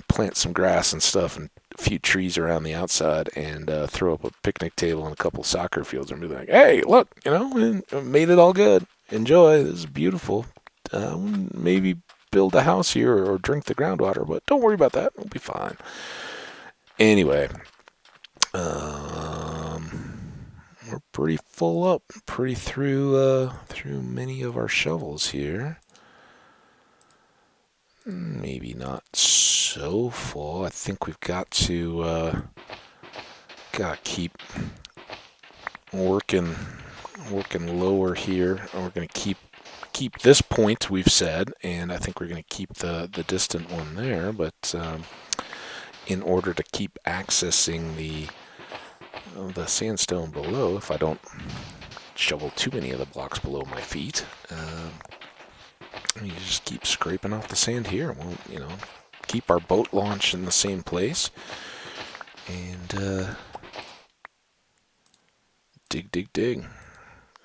plant some grass and stuff and a few trees around the outside, and throw up a picnic table and a couple soccer fields and be like, hey, look, we made it all good. Enjoy. This is beautiful. Maybe build a house here or drink the groundwater, but don't worry about that. We'll be fine. Anyway, we're pretty full up, pretty through many of our shovels here. Maybe not so full. I think we've got to keep working lower here. We're going to keep this point, we've said, and I think we're going to keep the distant one there, but in order to keep accessing the sandstone below, if I don't shovel too many of the blocks below my feet, you just keep scraping off the sand here. We'll keep our boat launch in the same place, and dig.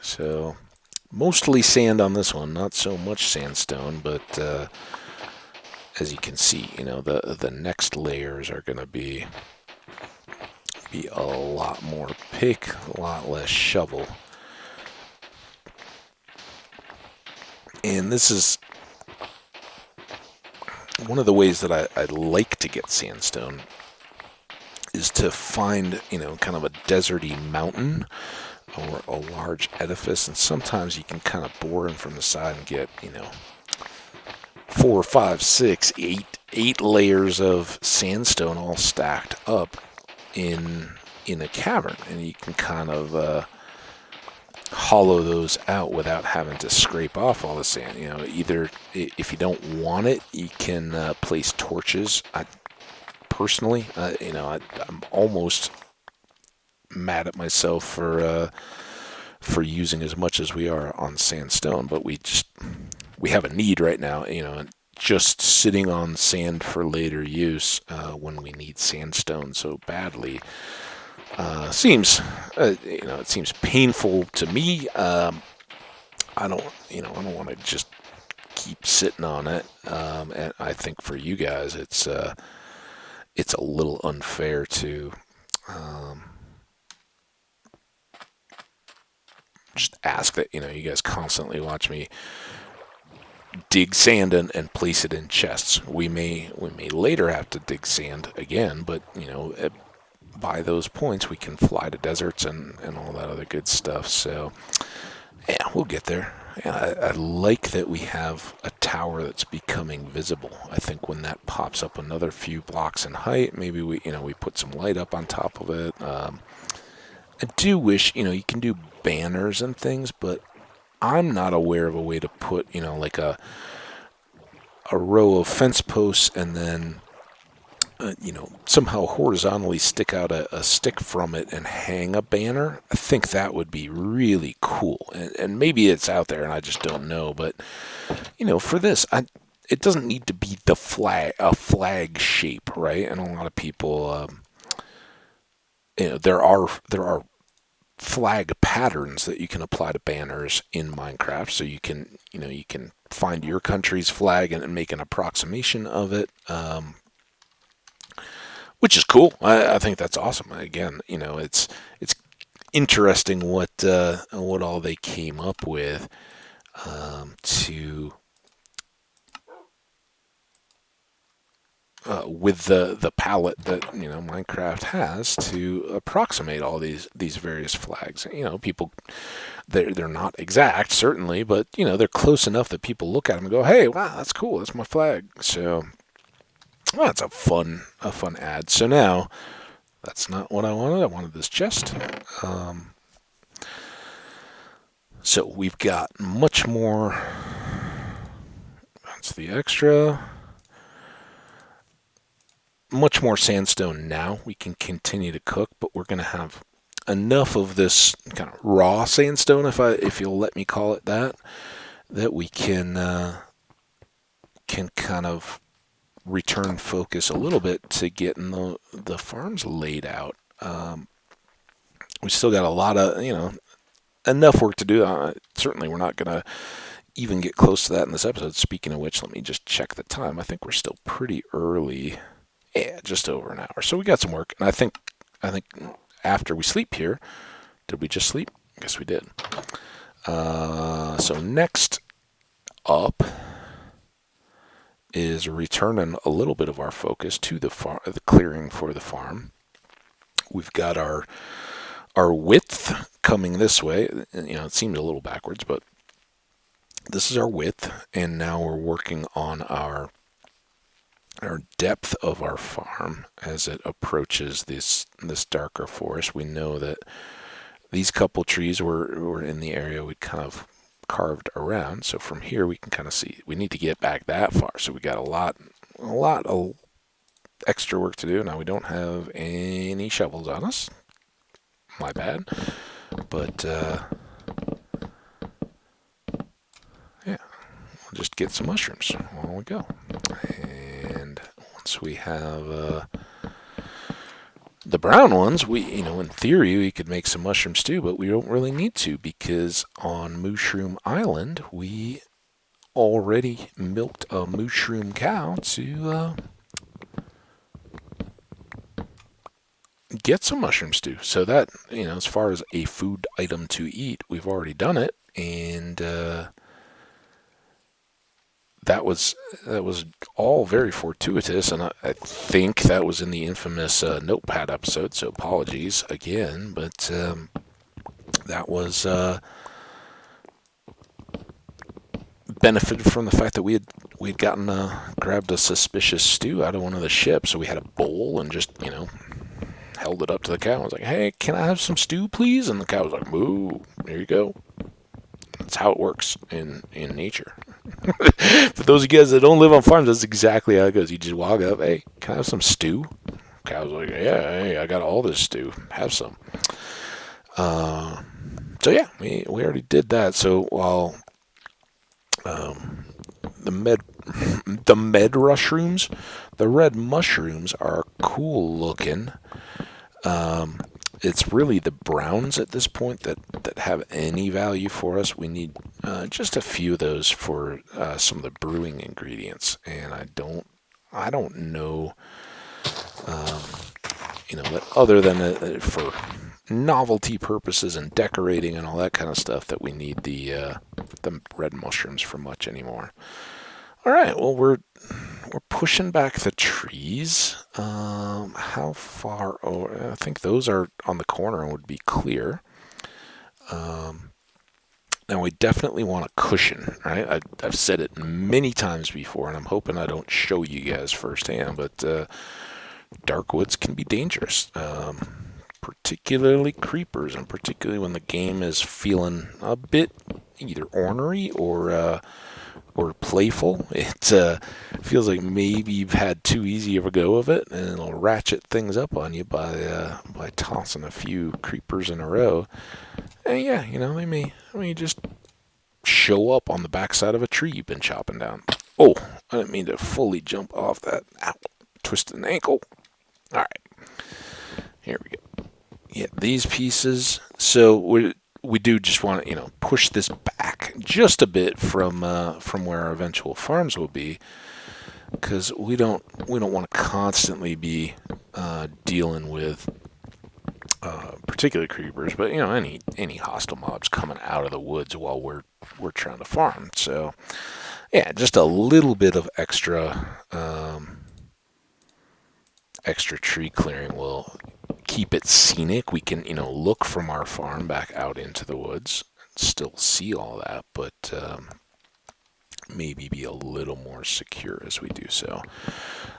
So mostly sand on this one, not so much sandstone, but as you can see, the next layers are going to be a lot more pick, a lot less shovel. And this is one of the ways that I like to get sandstone is to find, kind of a deserty mountain or a large edifice, and sometimes you can kind of bore in from the side and get, 4, 5, 6, 8 layers of sandstone all stacked up in in a cavern, and you can kind of hollow those out without having to scrape off all the sand. Either if you don't want it, you can place torches. Personally, I'm almost mad at myself for using as much as we are on sandstone, but we have a need right now. Just sitting on sand for later use when we need sandstone so badly seems it seems painful to me. I don't want to just keep sitting on it, and I think for you guys it's a little unfair to just ask that you guys constantly watch me dig sand and place it in chests. We may later have to dig sand again, but by those points we can fly to deserts and all that other good stuff. So yeah, we'll get there. Yeah, I like that we have a tower that's becoming visible. I think when that pops up another few blocks in height, maybe we put some light up on top of it. I do wish you can do banners and things, but I'm not aware of a way to put like a row of fence posts and then somehow horizontally stick out a stick from it and hang a banner. I think that would be really cool, and maybe it's out there and I just don't know. But for this, it doesn't need to be a flag shape, right? And a lot of people, there are flag patterns that you can apply to banners in Minecraft, so you can find your country's flag and make an approximation of it. Which is cool. I think that's awesome. Again, it's interesting what all they came up with to with the palette that Minecraft has to approximate all these various flags. People they're not exact certainly, but they're close enough that people look at them and go, "Hey, wow, that's cool. That's my flag." So. Well, that's a fun ad. So now, that's not what I wanted. I wanted this chest. So we've got much more. That's the extra. Much more sandstone now. We can continue to cook, but we're going to have enough of this kind of raw sandstone, if you'll let me call it that we can kind of return focus a little bit to getting the farms laid out. We still got a lot of, enough work to do. Certainly we're not going to even get close to that in this episode. Speaking of which, let me just check the time. I think we're still pretty early. Yeah, just over an hour. So we got some work. And I think after we sleep here, did we just sleep? I guess we did. So next up is returning a little bit of our focus to the clearing for the farm. We've got our width coming this way. It seemed a little backwards, but this is our width, and now we're working on our depth of our farm as it approaches this darker forest. We know that these couple trees were in the area we kind of carved around, so from here we can kind of see we need to get back that far, so we got a lot of extra work to do. Now we don't have any shovels on us, my bad, but yeah, we'll just get some mushrooms while we go. And once we have the brown ones, in theory, we could make some mushroom stew, but we don't really need to, because on Mushroom Island, we already milked a mushroom cow to get some mushroom stew. So that, as far as a food item to eat, we've already done it, and that was all very fortuitous, and I think that was in the infamous Notepad episode, so apologies again, but that was benefited from the fact that we had grabbed a suspicious stew out of one of the ships, so we had a bowl and just, held held it up to the cow. I was like, hey, can I have some stew, please? And the cow was like, moo, there you go. That's how it works in nature. For those of you guys that don't live on farms, that's exactly how it goes. You just walk up, hey, can I have some stew? Cow's like, yeah, hey, I got all this stew. Have some. So yeah, we already did that. So while the med mushrooms, the red mushrooms are cool looking. It's really the browns at this point that have any value for us. We need just a few of those for some of the brewing ingredients, and I don't know, that other than for novelty purposes and decorating and all that kind of stuff, that we need the red mushrooms for much anymore. All right, well we're pushing back the trees. How far? Oh, I think those are on the corner and would be clear. Now we definitely want a cushion, right? I've said it many times before, and I'm hoping I don't show you guys firsthand, but dark woods can be dangerous, particularly creepers, and particularly when the game is feeling a bit either ornery or playful. It feels like maybe you've had too easy of a go of it, and it'll ratchet things up on you by tossing a few creepers in a row. And yeah, they may just show up on the backside of a tree you've been chopping down. Oh, I didn't mean to fully jump off that. Ow, twisted an ankle. All right, here we go. Yeah, these pieces. So we do just want to, push this back just a bit from where our eventual farms will be, because we don't want to constantly be dealing with particularly creepers, but any hostile mobs coming out of the woods while we're trying to farm. So yeah, just a little bit of extra tree clearing will keep it scenic. We can look from our farm back out into the woods and still see all that, but maybe be a little more secure as we do so.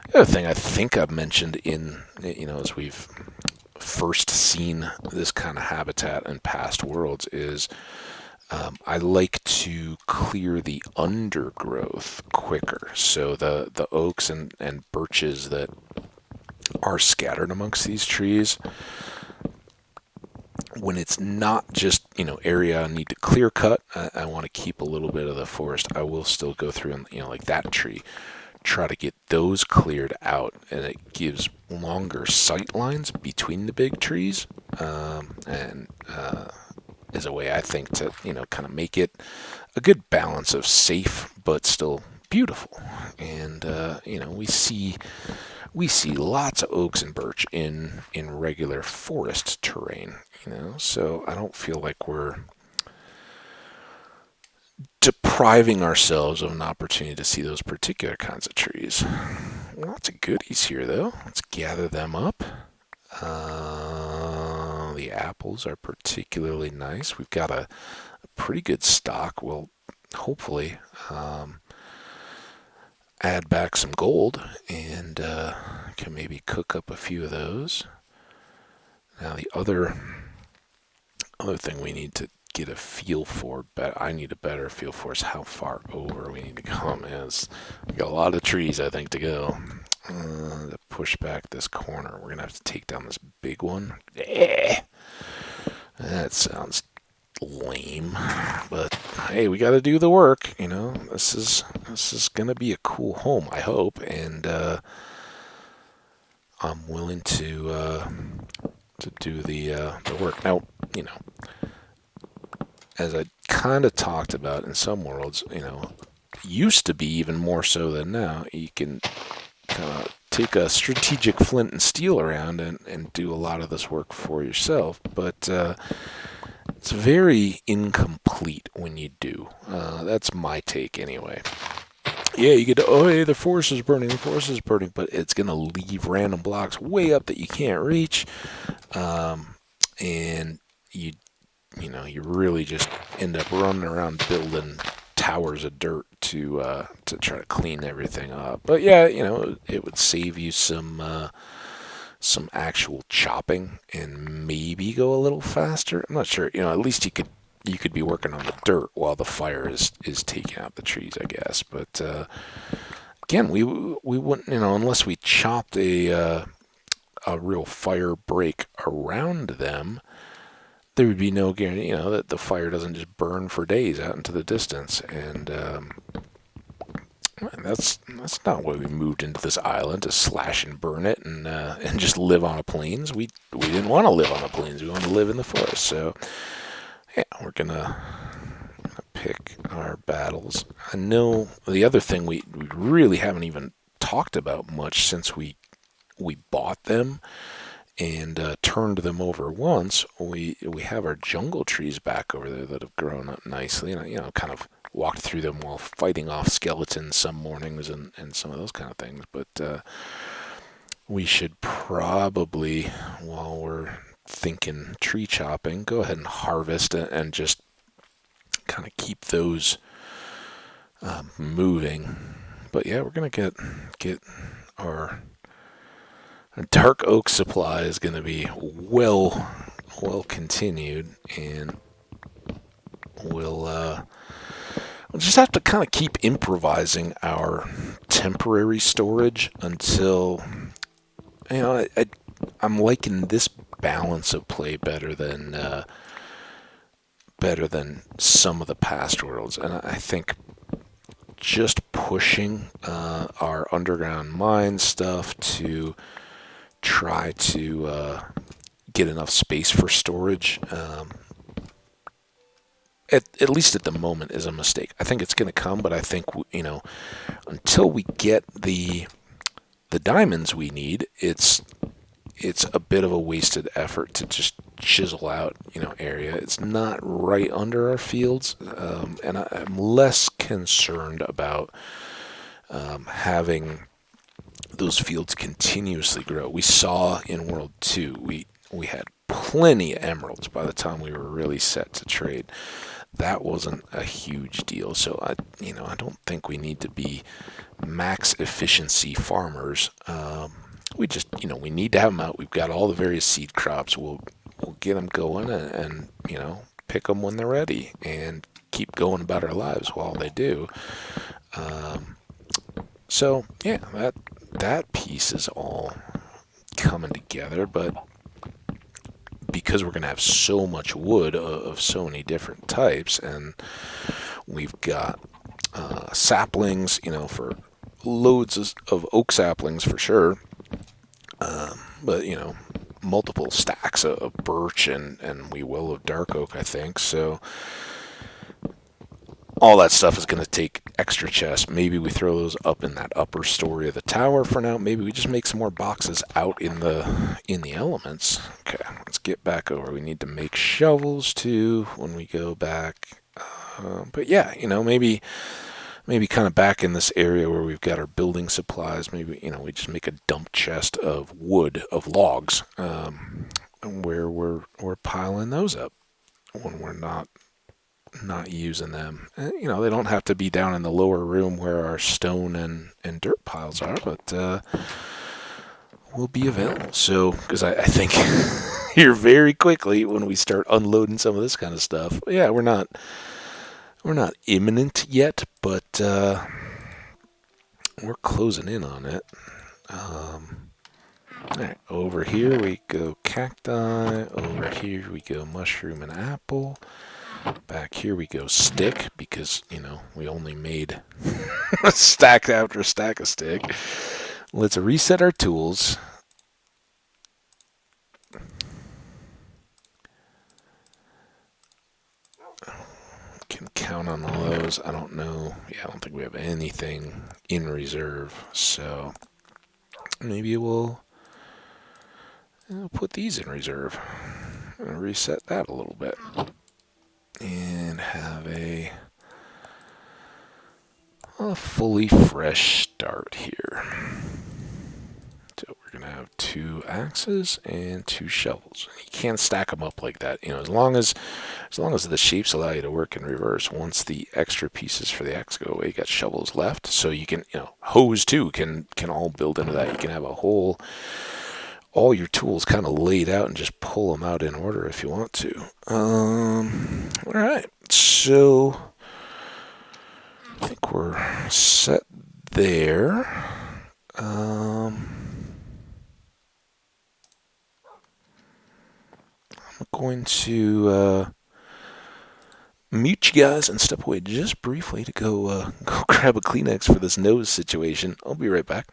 The other thing I think I've mentioned as we've first seen this kind of habitat in past worlds is I like to clear the undergrowth quicker. So the oaks and birches that are scattered amongst these trees, when it's not just area I need to clear cut, I want to keep a little bit of the forest. I will still go through and like that tree, try to get those cleared out, and it gives longer sight lines between the big trees, and is a way I think to kind of make it a good balance of safe but still beautiful. And we see lots of oaks and birch in regular forest terrain, so I don't feel like we're depriving ourselves of an opportunity to see those particular kinds of trees. Lots of goodies here, though. Let's gather them up. The apples are particularly nice. We've got a pretty good stock. We'll hopefully add back some gold and can maybe cook up a few of those. Now the other thing we need to get a feel for, but I need a better feel for, is how far over we need to come. We got a lot of trees, I think, to go. To push back this corner, we're gonna have to take down this big one. That sounds lame, but hey, we got to do the work. This is gonna be a cool home, I hope, and I'm willing to do the work. Now, as I kind of talked about in some worlds, used to be even more so than now. You can kind of take a strategic flint and steel around and do a lot of this work for yourself, but it's very incomplete when you do. That's my take anyway. Yeah, you get to, hey, the forest is burning, but it's going to leave random blocks way up that you can't reach, and you really just end up running around building towers of dirt to try to clean everything up. But yeah, it would save you some some actual chopping and maybe go a little faster. I'm not sure. At least you could be working on the dirt while the fire is taking out the trees, I guess. But again, we wouldn't, unless we chopped a real fire break around them, there would be no guarantee, that the fire doesn't just burn for days out into the distance. And that's not why we moved into this island, to slash and burn it and just live on the plains. We didn't want to live on the plains. We wanted to live in the forest. So yeah, we're gonna pick our battles. I know the other thing we really haven't even talked about much since we bought them and turned them over once. We have our jungle trees back over there that have grown up nicely, and kind of walked through them while fighting off skeletons some mornings and some of those kind of things. But we should probably, while we're thinking tree chopping, go ahead and harvest and just kind of keep those moving. But yeah, we're gonna get our dark oak supply is gonna be well continued, and we'll just have to kind of keep improvising our temporary storage until, I'm liking this balance of play better than some of the past worlds. And I think just pushing our underground mine stuff to try to get enough space for storage, at least at the moment, is a mistake. I think it's going to come, but I think, until we get the diamonds we need, it's a bit of a wasted effort to just chisel out, area. It's not right under our fields, and I'm less concerned about having those fields continuously grow. We saw in World 2, we had plenty of emeralds by the time we were really set to trade. That wasn't a huge deal, so I don't think we need to be max efficiency farmers. We just, we need to have them out. We've got all the various seed crops. We'll get them going and pick them when they're ready and keep going about our lives while they do. So yeah, that piece is all coming together, but because we're going to have so much wood of so many different types, and we've got saplings, for loads of oak saplings for sure, but multiple stacks of birch and we will of dark oak, I think. So all that stuff is going to take extra chests. Maybe we throw those up in that upper story of the tower for now. Maybe we just make some more boxes out in the elements. Okay, let's get back over. We need to make shovels too when we go back. But yeah, maybe kind of back in this area where we've got our building supplies. Maybe we just make a dump chest of wood, of logs, where we're piling those up when we're not using them. They don't have to be down in the lower room where our stone and dirt piles are, but will be available. So, because I think here very quickly when we start unloading some of this kind of stuff, yeah, we're not imminent yet, but we're closing in on it. All right, over here we go cacti. Over here we go mushroom and apple. Back here we go stick, because, we only made a stack after stack of stick. Let's reset our tools. Can count on all those. I don't know. Yeah, I don't think we have anything in reserve. So maybe we'll put these in reserve and reset that a little bit. And have a fully fresh start here. So we're going to have 2 axes and 2 shovels. You can't stack them up like that. As long as the shapes allow you to work in reverse. Once the extra pieces for the axe go away, you got shovels left. So you can, hoes too can all build into that. You can have a whole all your tools kind of laid out and just pull them out in order if you want to. All right, so I think we're set there. I'm going to mute you guys and step away just briefly to go grab a Kleenex for this nose situation. I'll be right back.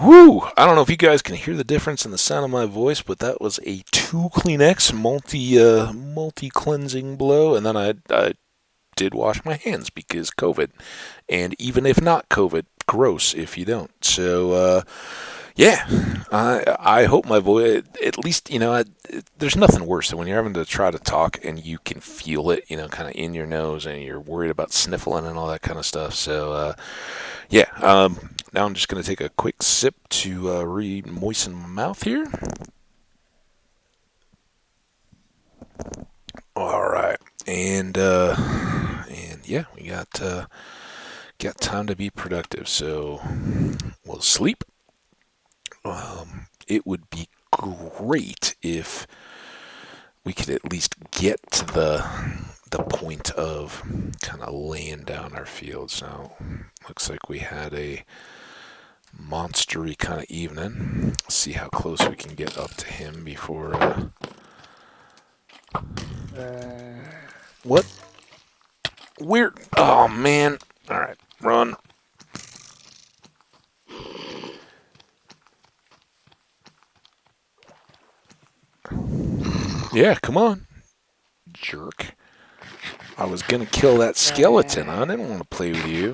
Woo! I don't know if you guys can hear the difference in the sound of my voice, but that was a 2 Kleenex multi cleansing blow, and then I did wash my hands because COVID, and even if not COVID, gross if you don't. So yeah, I hope my voice, at least, there's nothing worse than when you're having to try to talk and you can feel it, kind of in your nose, and you're worried about sniffling and all that kind of stuff. So yeah, now I'm just going to take a quick sip to re-moisten my mouth here. All right, and yeah, we got time to be productive, so we'll sleep. It would be great if we could at least get to the point of kind of laying down our fields. Now, looks like we had a monstery kind of evening. Let's see how close we can get up to him before. What? Where? Oh man! All right, run. Yeah, come on, jerk. I was gonna kill that skeleton. I didn't want to play with you.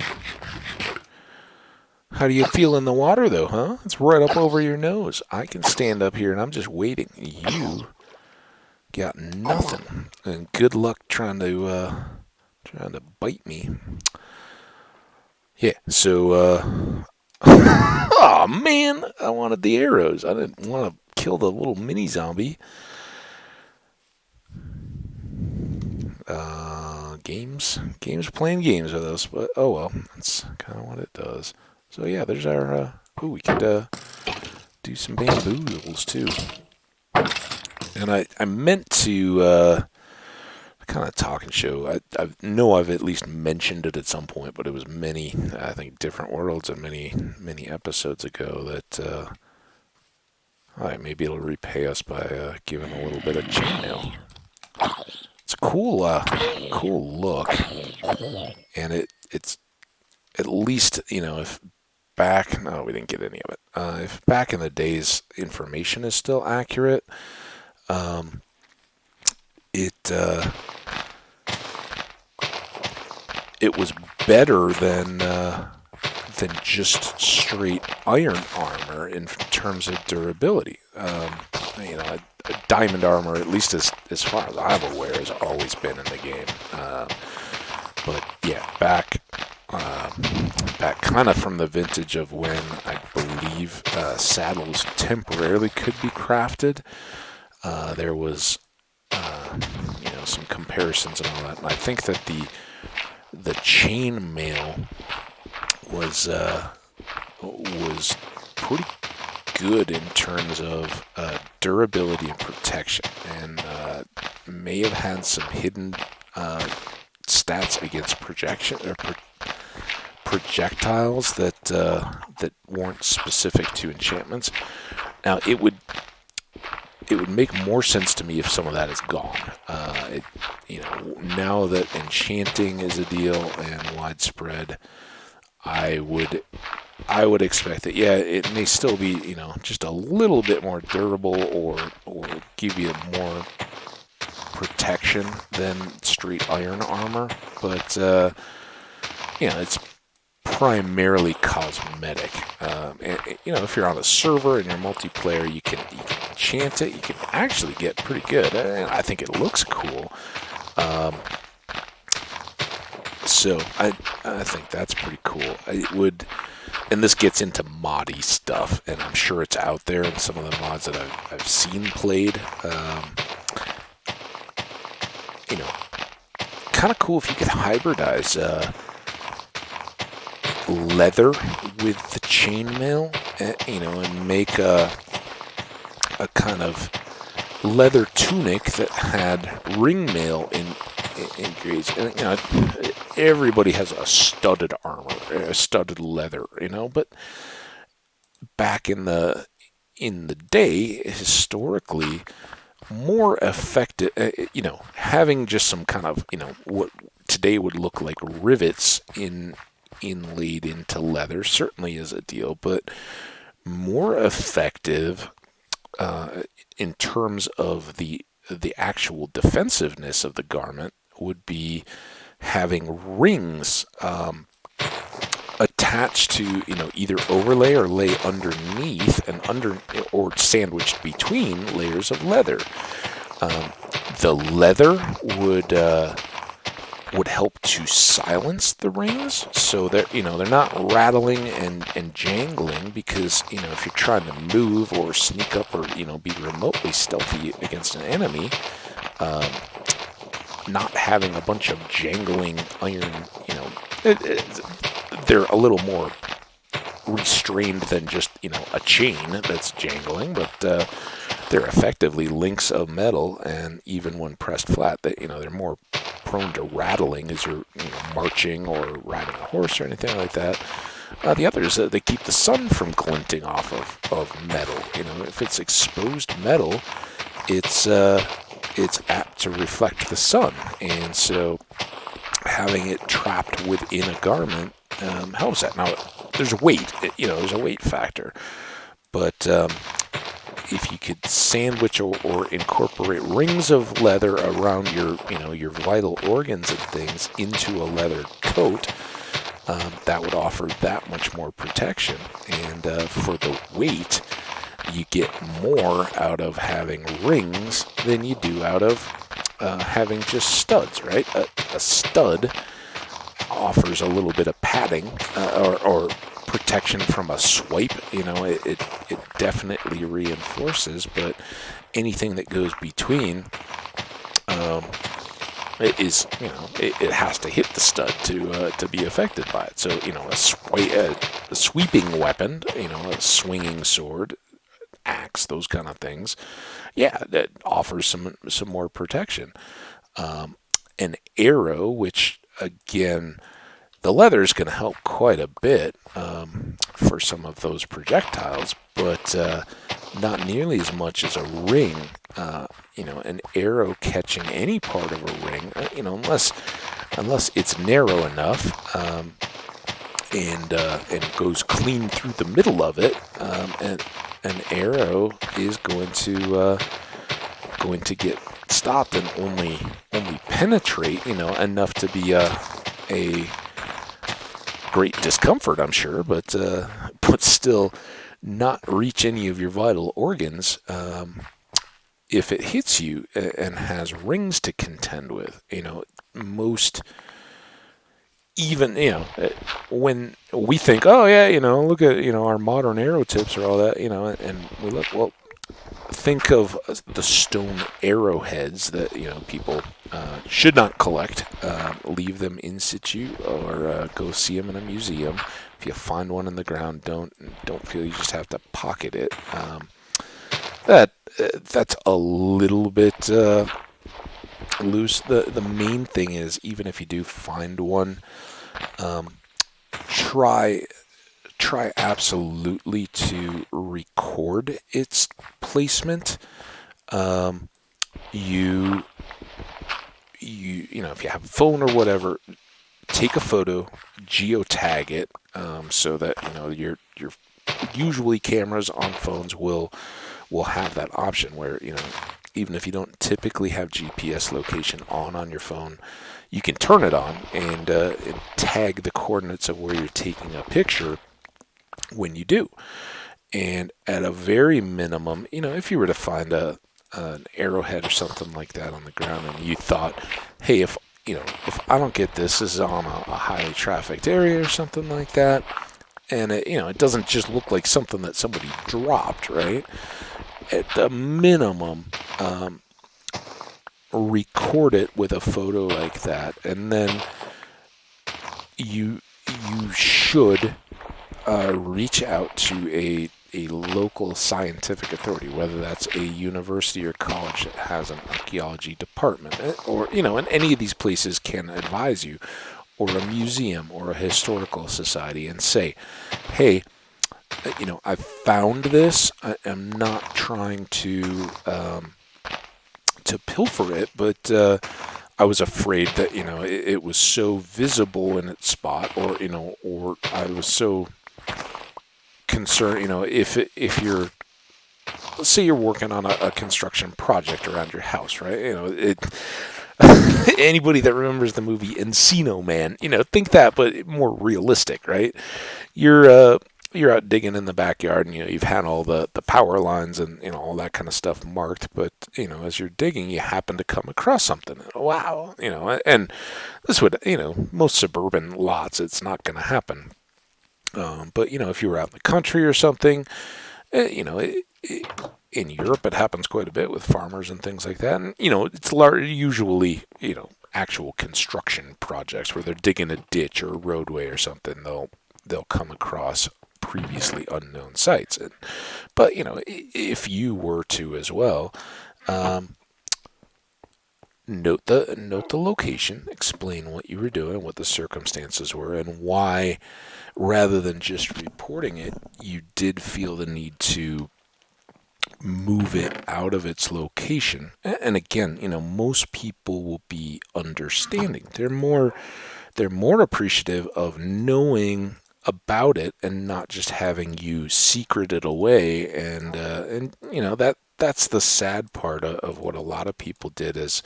How do you feel in the water, though, huh? It's right up over your nose. I can stand up here and I'm just waiting. You got nothing. And good luck trying to bite me. Yeah, so, oh man, I wanted the arrows. I didn't want to kill the little mini zombie. Games playing games with us, but oh well, that's kind of what it does. So yeah, there's our, we could do some bamboozles too. And I meant to kind of talk and show. I know I've at least mentioned it at some point, but it was many, I think, different worlds and many episodes ago that maybe it'll repay us by giving a little bit of chainmail. It's a cool look, and it's at least, if back, no, we didn't get any of it. If back in the days information is still accurate, it was better than just straight iron armor in terms of durability. A diamond armor, at least as far as I'm aware, has always been in the game. But yeah, back kind of from the vintage of when I believe saddles temporarily could be crafted. There was some comparisons and all that, and I think that the chainmail was pretty good in terms of durability and protection, and may have had some hidden stats against projectiles that weren't specific to enchantments. Now it would make more sense to me if some of that is gone. Now that enchanting is a deal and widespread, I would expect that, yeah, it may still be, just a little bit more durable or give you more protection than straight iron armor, but it's primarily cosmetic. If you're on a server and you're multiplayer, you can enchant it. You can actually get pretty good. I think it looks cool. So I think that's pretty cool. And this gets into moddy stuff, and I'm sure it's out there in some of the mods that I've seen played. Kind of cool if you could hybridize leather with the chainmail, and make a kind of leather tunic that had ring mail engraved. And everybody has a studded armor, studded leather, but back in the day, historically, more effective, having just some kind of, what today would look like rivets inlaid into leather certainly is a deal, but more effective in terms of the actual defensiveness of the garment would be having rings attached to, either overlay or lay underneath or sandwiched between layers of leather. The leather would help to silence the rings, so they're not rattling and jangling, because if you're trying to move or sneak up or be remotely stealthy against an enemy, not having a bunch of jangling iron, they're a little more restrained than just a chain that's jangling, but they're effectively links of metal, and even when pressed flat, they're more prone to rattling as you're marching or riding a horse or anything like that. The others, they keep the sun from glinting off of metal. If it's exposed metal, it's apt to reflect the sun, and so having it trapped within a garment helps that. Now, there's weight. There's a weight factor, but if you could sandwich or incorporate rings of leather around your vital organs and things into a leather coat, that would offer that much more protection. And for the weight, you get more out of having rings than you do out of having just studs, right? A stud offers a little bit of padding or protection from a swipe. It definitely reinforces, but anything that goes between, it is, it has to hit the stud to be affected by it. So a sweeping weapon, a swinging sword, axe, those kind of things, that offers some more protection. An arrow, which again, the leather is going to help quite a bit for some of those projectiles, but not nearly as much as a ring. An arrow catching any part of a ring, unless it's narrow enough and goes clean through the middle of it, and an arrow is going to get stopped and only penetrate, enough to be a great discomfort, I'm sure, but still not reach any of your vital organs if it hits you and has rings to contend with. Most, even, when we think, oh yeah, look at, our modern arrow tips or all that, and we look, well, think of the stone arrowheads that people should not collect. Leave them in situ, or go see them in a museum. If you find one in the ground, don't feel you just have to pocket it. That's a little bit loose. The main thing is, even if you do find one, um, try absolutely to record its placement. Um, you if you have a phone or whatever, take a photo, geotag it, so that your usually cameras on phones will have that option where even if you don't typically have GPS location on your phone, you can turn it on and tag the coordinates of where you're taking a picture when you do. And at a very minimum, if you were to find an arrowhead or something like that on the ground, and you thought, hey, if I don't get this, this is on a highly trafficked area or something like that, and it doesn't just look like something that somebody dropped, right? At the minimum, record it with a photo like that, and then you should reach out to a local scientific authority, whether that's a university or college that has an archaeology department, or and any of these places can advise you, or a museum or a historical society, and say, hey, I found this. I am not trying to pilfer it, but I was afraid that it was so visible in its spot, or I was so concerned. If you're, let's say you're working on a construction project around your house, right? Anybody that remembers the movie Encino Man, think that, but more realistic, right? You're out digging in the backyard, and you've had all the power lines and all that kind of stuff marked, but as you're digging, you happen to come across something. Wow, and this would, most suburban lots, it's not going to happen. But if you were out in the country or something, in Europe it happens quite a bit with farmers and things like that, and it's usually actual construction projects where they're digging a ditch or a roadway or something. They'll come across previously unknown sites. But if you were to as well, note the location, explain what you were doing, what the circumstances were, and why, rather than just reporting it, you did feel the need to move it out of its location. And again, most people will be understanding. They're more appreciative of knowing about it and not just having you secret it away. And that's the sad part of what a lot of people did is,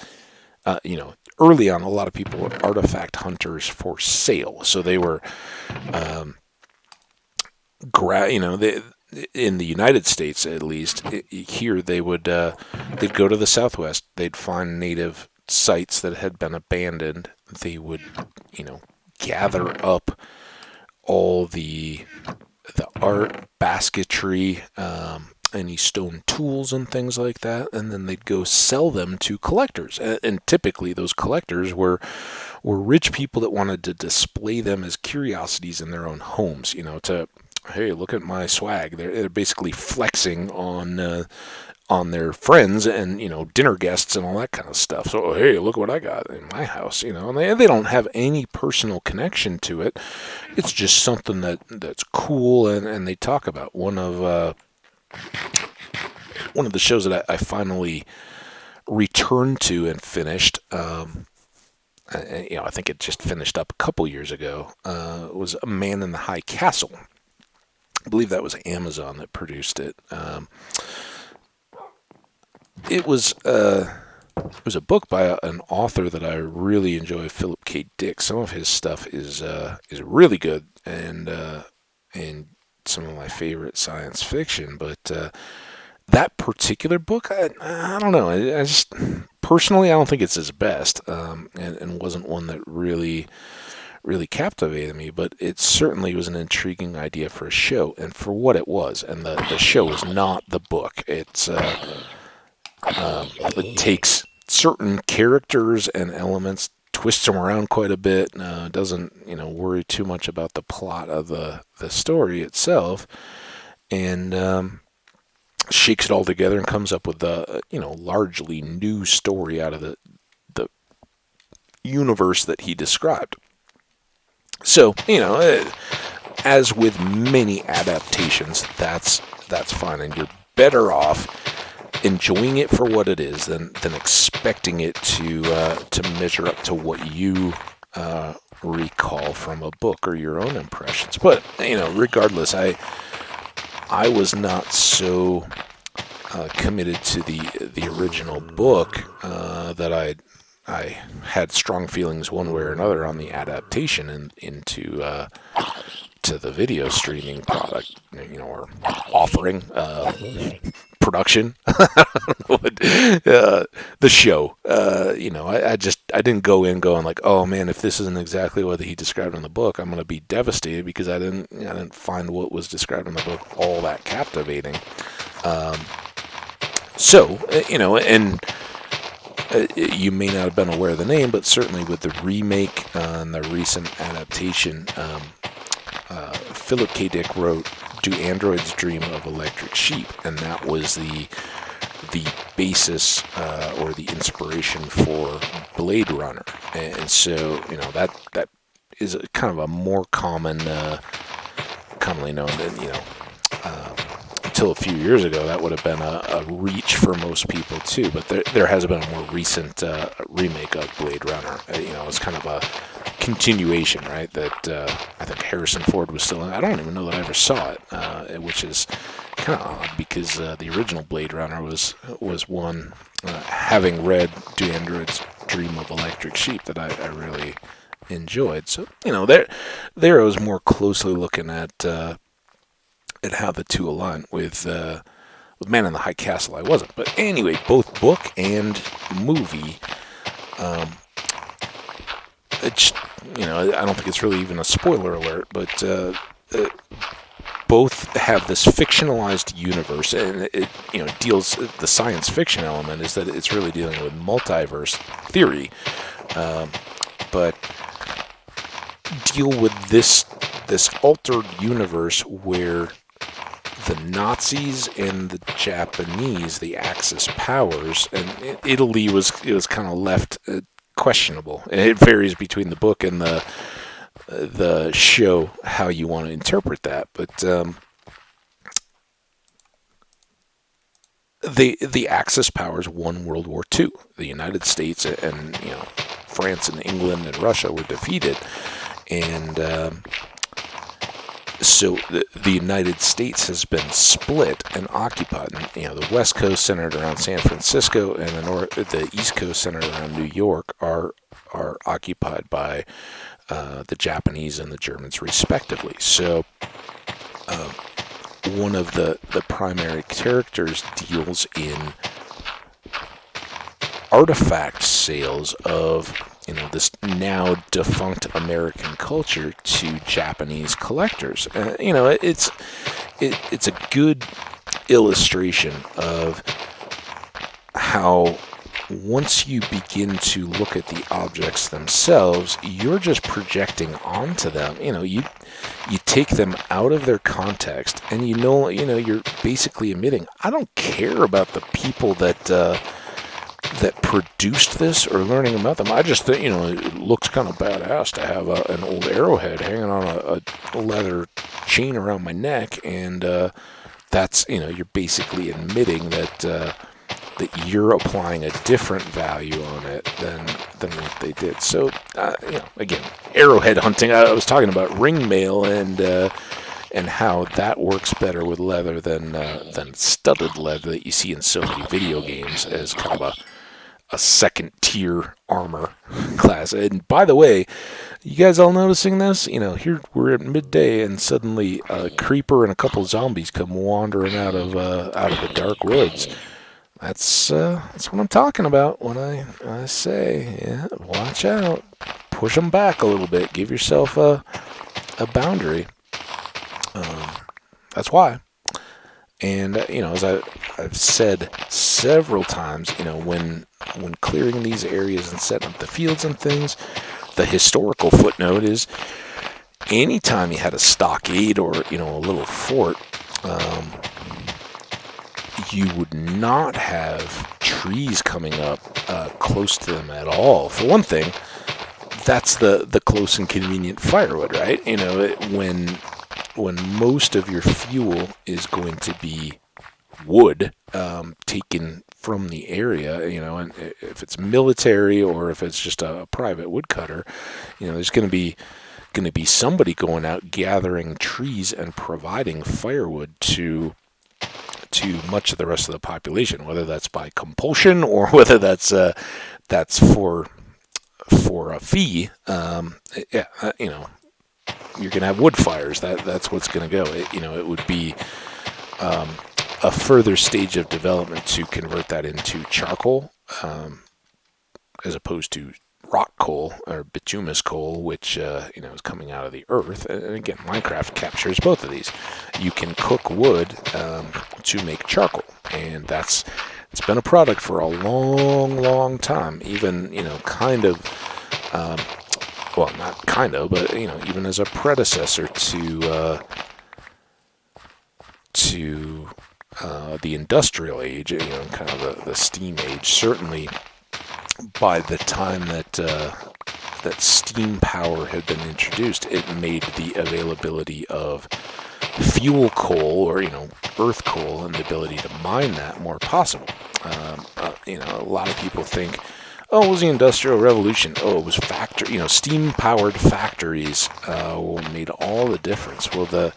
early on, a lot of people were artifact hunters for sale. So they were, in the United States, at least here, they'd go to the Southwest. They'd find native sites that had been abandoned. They would, gather up all the art, basketry, any stone tools and things like that, and then they'd go sell them to collectors. And typically, those collectors were rich people that wanted to display them as curiosities in their own homes. To, hey, look at my swag. They're basically flexing on their friends and dinner guests and all that kind of stuff. So, hey, look what I got in my house. And they don't have any personal connection to it. It's just something that's cool, and they talk about. One of the shows that I finally returned to and finished, I think it just finished up a couple years ago, was A Man in the High Castle. I believe that was Amazon that produced it. It was a book by an author that I really enjoy, Philip K. Dick. Some of his stuff is really good, and some of my favorite science fiction. But that particular book, I don't know. I just personally, I don't think it's his best, and wasn't one that really captivated me. But it certainly was an intriguing idea for a show, and for what it was. And the show is not the book. It takes certain characters and elements, twists them around quite a bit, doesn't worry too much about the plot of the story itself, and shakes it all together and comes up with a largely new story out of the universe that he described. So, as with many adaptations, that's fine, and you're better off enjoying it for what it is than expecting it to measure up to what you recall from a book or your own impressions. But regardless, I was not so committed to the original book that I had strong feelings one way or another on the adaptation into to the video streaming product, or offering, production, the show. I didn't go in going like, oh man, if this isn't exactly what he described in the book, I'm going to be devastated, because I didn't find what was described in the book all that captivating. And you may not have been aware of the name, but certainly with the remake and the recent adaptation, Philip K. Dick wrote "Do Androids Dream of Electric Sheep?" and that was the basis or the inspiration for Blade Runner. And so that is kind of a more commonly known than until a few years ago, that would have been a reach for most people too. But there has been a more recent remake of Blade Runner. It's kind of a continuation, right? That I think Harrison Ford was still in. I don't even know that I ever saw it, which is kind of odd, because the original Blade Runner was one, having read "Do Androids Dream of Electric Sheep?" that I really enjoyed. So there I was more closely looking at how the two align. With Man in the High Castle, I wasn't. But anyway, both book and movie, it's I don't think it's really even a spoiler alert, but both have this fictionalized universe, and it deals, the science fiction element is that it's really dealing with multiverse theory, but deal with this altered universe where the Nazis and the Japanese, the Axis powers, and Italy was kind of left questionable. It varies between the book and the show how you want to interpret that, but the Axis powers won World War II. The United States and France and England and Russia were defeated, and so the United States has been split and occupied. The West Coast, centered around San Francisco, and the East Coast, centered around New York, are occupied by the Japanese and the Germans, respectively. So one of the primary characters deals in artifact sales of this now defunct American culture to Japanese collectors. It's a good illustration of how once you begin to look at the objects themselves, you're just projecting onto them. You take them out of their context, and you're basically admitting, I don't care about the people that produced this or learning about them. I just think, it looks kind of badass to have an old arrowhead hanging on a leather chain around my neck, and that's, you're basically admitting that you're applying a different value on it than what they did. So, again, arrowhead hunting. I was talking about ring mail and how that works better with leather than studded leather that you see in so many video games as kind of a second tier armor class. And by the way, you guys all noticing this? Here we're at midday, and suddenly a creeper and a couple zombies come wandering out of the dark woods. That's what I'm talking about when I say, watch out, push them back a little bit, give yourself a boundary. That's why. And as I've said several times, when clearing these areas and setting up the fields and things, the historical footnote is, anytime you had a stockade or a little fort, you would not have trees coming up close to them at all. For one thing, that's the close and convenient firewood, right? When most of your fuel is going to be wood taken from the area, and if it's military or if it's just a private woodcutter, there's going to be somebody going out gathering trees and providing firewood to much of the rest of the population, whether that's by compulsion or whether that's for a fee. You're going to have wood fires. That's what's going to go. It would be a further stage of development to convert that into charcoal, as opposed to rock coal or bituminous coal, which is coming out of the earth. And again, Minecraft captures both of these. You can cook wood to make charcoal, and it's been a product for a long, long time. Even kind of. Well, not kind of, but even as a predecessor to the industrial age, kind of the steam age. Certainly, by the time that steam power had been introduced, it made the availability of fuel coal or earth coal and the ability to mine that more possible. A lot of people think, oh, it was the Industrial Revolution. Oh, it was steam-powered factories made all the difference. Well,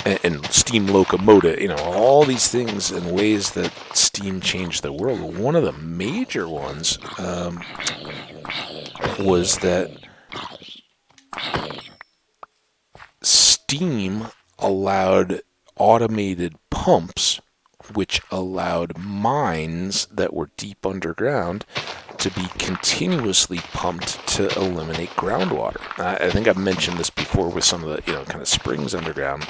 and steam locomotive, all these things and ways that steam changed the world. One of the major ones was that steam allowed automated pumps, which allowed mines that were deep underground to be continuously pumped to eliminate groundwater. I think I've mentioned this before with some of the kind of springs underground.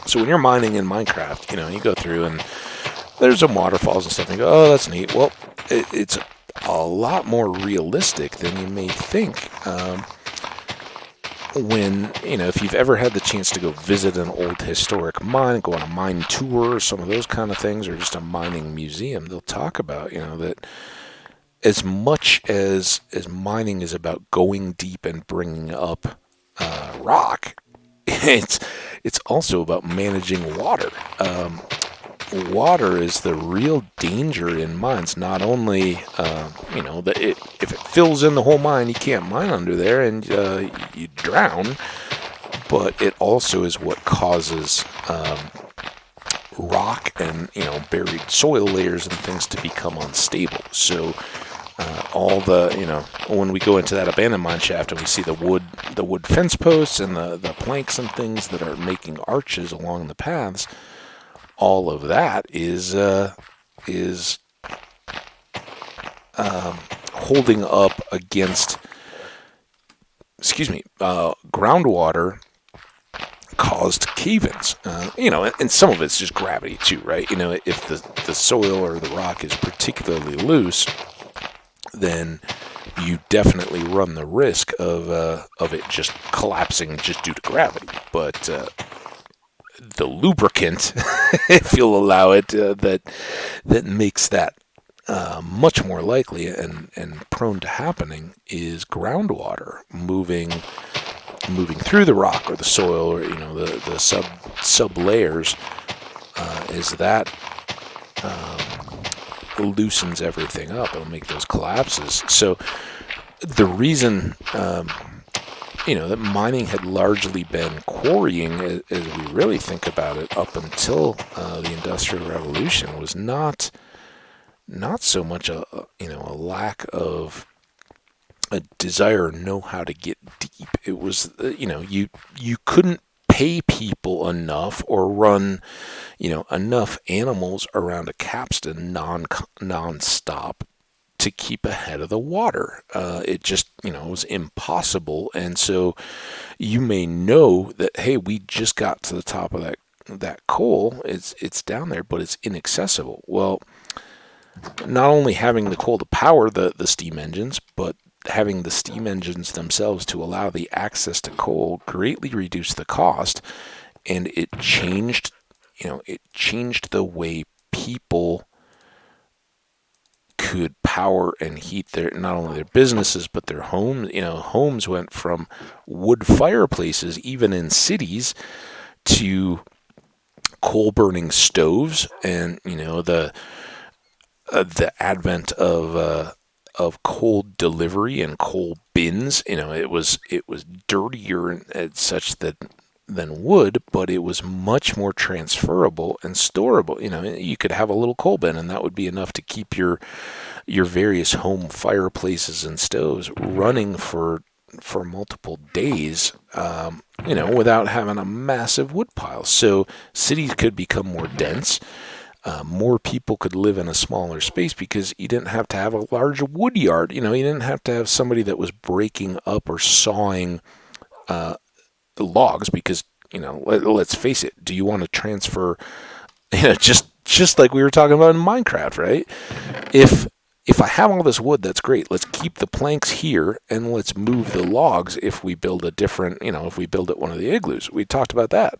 So when you're mining in Minecraft, you go through and there's some waterfalls and stuff, and you go, oh, that's neat. Well, it's a lot more realistic than you may think. When, if you've ever had the chance to go visit an old historic mine, go on a mine tour or some of those kind of things, or just a mining museum, they'll talk about, that as much as mining is about going deep and bringing up rock, it's also about managing water. Water is the real danger in mines. Not only, if it fills in the whole mine, you can't mine under there and you drown, but it also is what causes rock and buried soil layers and things to become unstable. So all the when we go into that abandoned mine shaft and we see the wood fence posts and the planks and things that are making arches along the paths, all of that is holding up against groundwater caused cave-ins, and some of it's just gravity too, right? If the soil or the rock is particularly loose, then you definitely run the risk of it just collapsing just due to gravity. But the lubricant, if you'll allow it, that makes that much more likely and prone to happening is groundwater moving through the rock or the soil or the sub layers, is that loosens everything up. It'll make those collapses. So the reason that mining had largely been quarrying, as we really think about it, up until the Industrial Revolution, was not so much a lack of a desire or know how to get deep. It was you couldn't pay people enough or run enough animals around a capstan non-stop to keep ahead of the water. It just was impossible. And so you may know that, hey, we just got to the top of that coal. It's down there, but it's inaccessible. Well, not only having the coal to power the steam engines, but having the steam engines themselves to allow the access to coal greatly reduced the cost, and it changed the way people power and heat their, not only their businesses but their homes. Homes went from wood fireplaces, even in cities, to coal burning stoves, and the advent of coal delivery and coal bins. It was dirtier and such that than wood, but it was much more transferable and storable. You could have a little coal bin, and that would be enough to keep your various home fireplaces and stoves running for multiple days, without having a massive wood pile. So cities could become more dense. More people could live in a smaller space because you didn't have to have a large wood yard. You didn't have to have somebody that was breaking up or sawing the logs because, let's face it, do you want to transfer, just like we were talking about in Minecraft, right? If I have all this wood, that's great. Let's keep the planks here and let's move the logs if we build if we build at one of the igloos. We talked about that.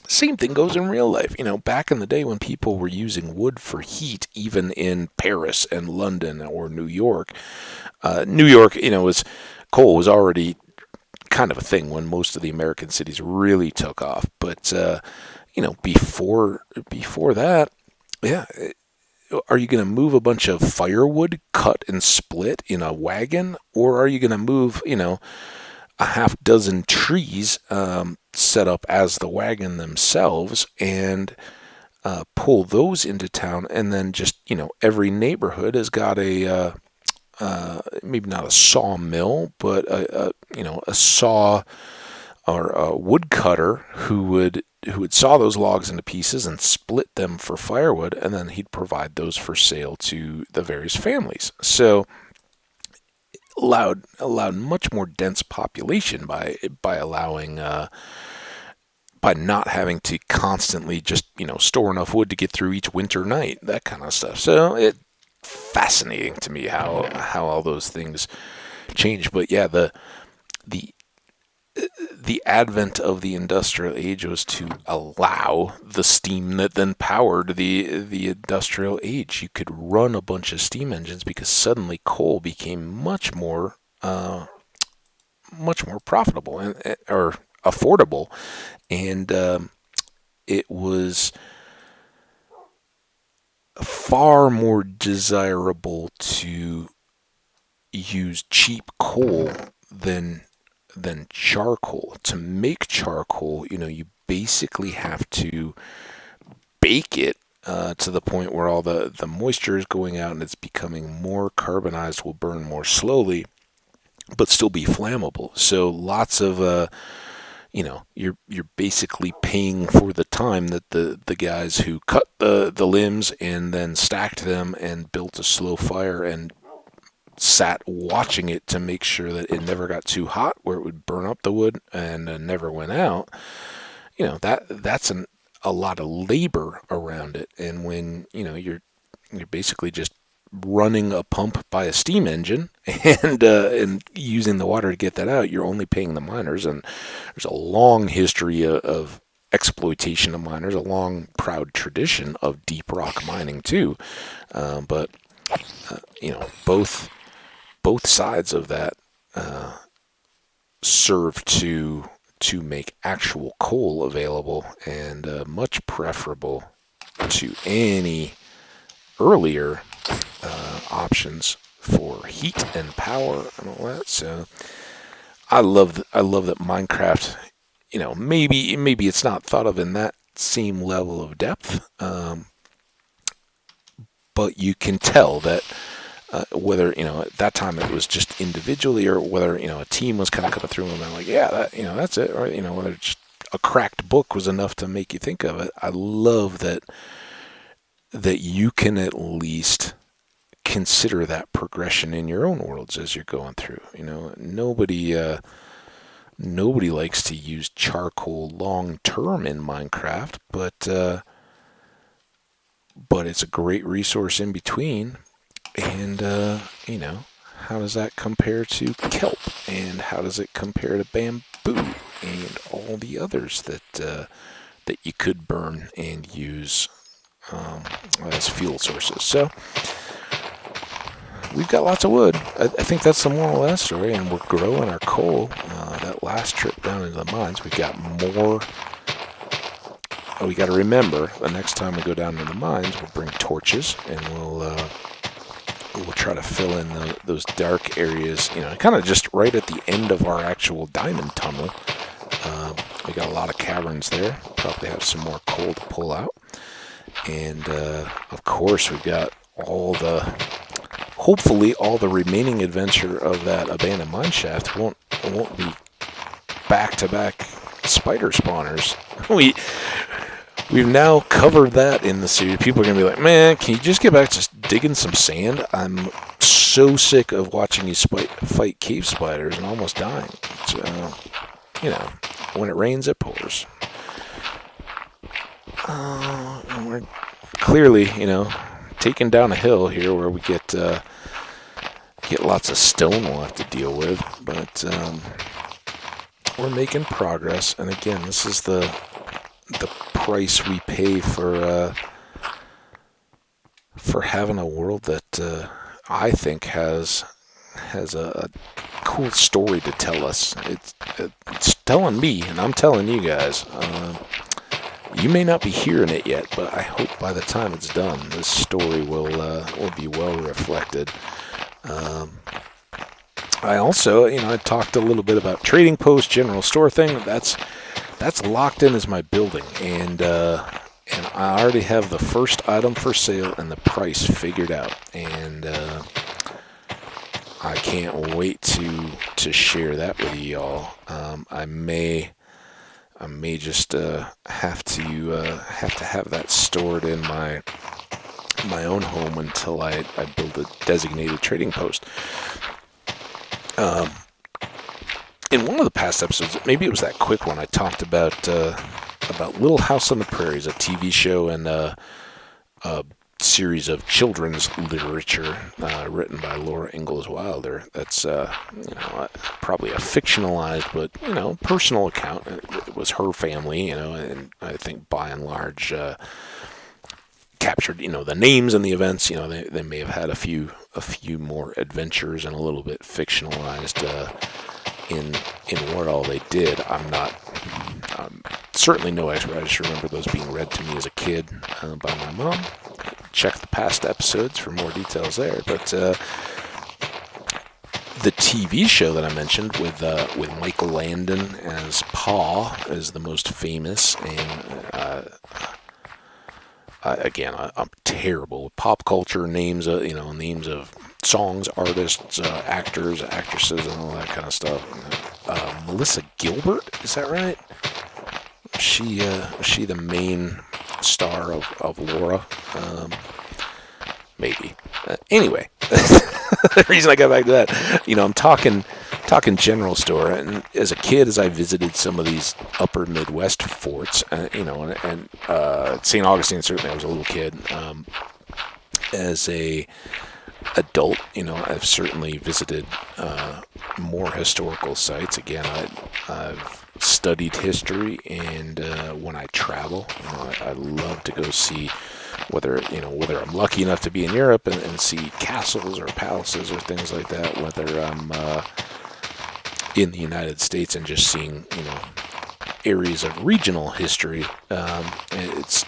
Same thing goes in real life. Back in the day when people were using wood for heat, even in Paris and London or New York, coal was already kind of a thing when most of the American cities really took off. But before that, yeah. Are you going to move a bunch of firewood cut and split in a wagon, or are you going to move, a half dozen trees set up as the wagon themselves and pull those into town? And then just, every neighborhood has got a maybe not a sawmill, but a saw or a woodcutter who would saw those logs into pieces and split them for firewood, and then he'd provide those for sale to the various families. So allowed much more dense population by allowing by not having to constantly just store enough wood to get through each winter night, that kind of stuff. So it's fascinating to me how all those things change. But yeah, the advent of the industrial age was to allow the steam that then powered the industrial age. You could run a bunch of steam engines because suddenly coal became much more profitable or affordable, and it was far more desirable to use cheap coal than charcoal. To make charcoal, you basically have to bake it to the point where all the moisture is going out and it's becoming more carbonized, will burn more slowly, but still be flammable. So lots of you're basically paying for the time that the guys who cut the limbs and then stacked them and built a slow fire and sat watching it to make sure that it never got too hot where it would burn up the wood and never went out. That's a lot of labor around it. And when you're basically just running a pump by a steam engine and using the water to get that out, you're only paying the miners. And there's a long history of exploitation of miners, a long proud tradition of deep rock mining too. But both sides of that serve to make actual coal available, and much preferable to any earlier options for heat and power and all that. So I love that Minecraft, maybe it's not thought of in that same level of depth, but you can tell that whether at that time it was just individually or whether a team was kind of coming through and they're like, yeah, that's it, or whether just a cracked book was enough to make you think of it. I love that you can at least consider that progression in your own worlds as you're going through. Nobody likes to use charcoal long term in Minecraft, but it's a great resource in between. And how does that compare to kelp, and how does it compare to bamboo and all the others that you could burn and use as fuel sources? So we've got lots of wood. I think that's the moral of that story, and we're growing our coal. That last trip down into the mines, we got more. Oh, we got to remember, the next time we go down to the mines, we'll bring torches, and we'll try to fill in those dark areas, kind of just right at the end of our actual diamond tunnel. We got a lot of caverns there. Probably have some more coal to pull out. And, of course, we've got hopefully all the remaining adventure of that abandoned mine shaft won't be back-to-back spider spawners. We've now covered that in the series. People are going to be like, man, can you just get back to digging some sand? I'm so sick of watching you fight cave spiders and almost dying. When it rains, it pours. We're clearly, taking down a hill here where we get lots of stone we'll have to deal with. But we're making progress. And again, this is the price we pay for having a world that I think has a cool story to tell us. It's telling me, and I'm telling you guys. You may not be hearing it yet, but I hope by the time it's done, this story will be well reflected. I also, I talked a little bit about trading post, general store thing. That's locked in as my building, and I already have the first item for sale and the price figured out, and I can't wait to share that with y'all. I may just have to have that stored in my own home until I build a designated trading post. In one of the past episodes, maybe it was that quick one, I talked about Little House on the Prairies, a TV show and a series of children's literature written by Laura Ingalls Wilder. That's probably a fictionalized but personal account. It was her family, and I think by and large captured the names and the events. They may have had a few more adventures and a little bit fictionalized in what all they did. I'm certainly no expert. I just remember those being read to me as a kid by my mom. Check the past episodes for more details there. But the TV show that I mentioned with Michael Landon as Pa is the most famous, and I'm terrible with pop culture names. Names of songs, artists, actors, actresses, and all that kind of stuff. Melissa Gilbert, is that right? Was she the main star of Laura? Maybe. Anyway, the reason I got back to that, I'm talking general store, and as a kid, as I visited some of these upper Midwest forts, and St. Augustine, certainly I was a little kid. As a adult, I've certainly visited more historical sites. Again, I've studied history, and when I travel, I love to go see whether I'm lucky enough to be in Europe and see castles or palaces or things like that, whether I'm in the United States and just seeing areas of regional history. It's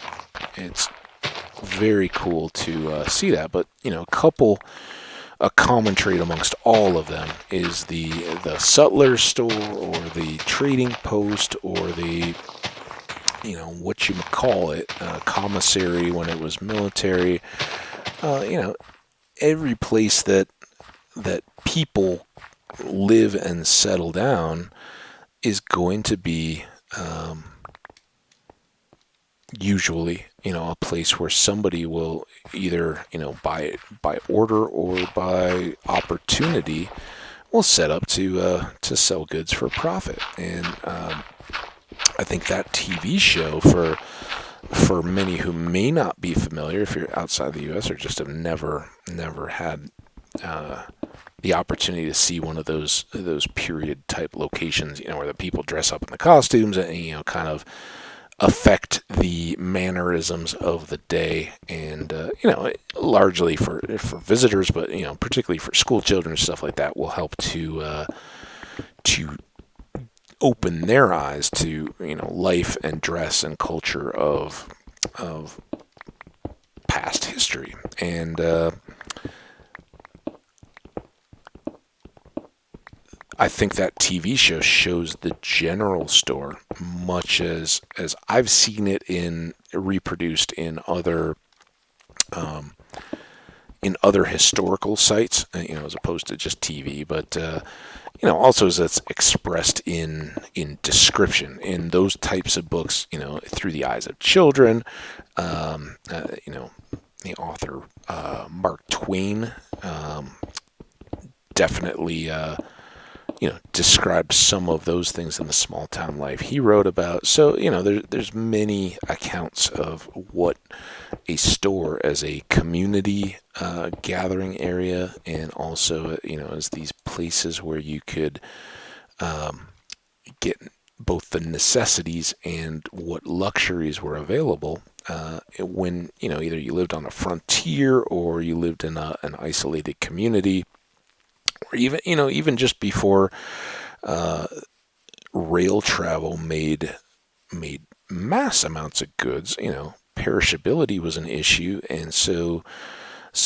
very cool to see that, but a common trait amongst all of them is the sutler store or the trading post or the what you call it, commissary when it was military. Every place that people live and settle down is going to be usually a place where somebody will either by order or by opportunity will set up to sell goods for profit. And I think that TV show, for many who may not be familiar, if you're outside the U.S. or just have never had the opportunity to see one of those period type locations, where the people dress up in the costumes and kind of affect the mannerisms of the day, and largely for visitors, but particularly for school children and stuff like that, will help to open their eyes to life and dress and culture of past history. And I think that TV show shows the general store much as I've seen it reproduced in other historical sites, as opposed to just TV. But also as it's expressed in description in those types of books, through the eyes of children. The author Mark Twain definitely described some of those things in the small town life he wrote about. So there's many accounts of what a store as a community gathering area, and also as these places where you could get both the necessities and what luxuries were available when either you lived on a frontier or you lived in an isolated community, or even just before rail travel made mass amounts of goods. Perishability was an issue, and so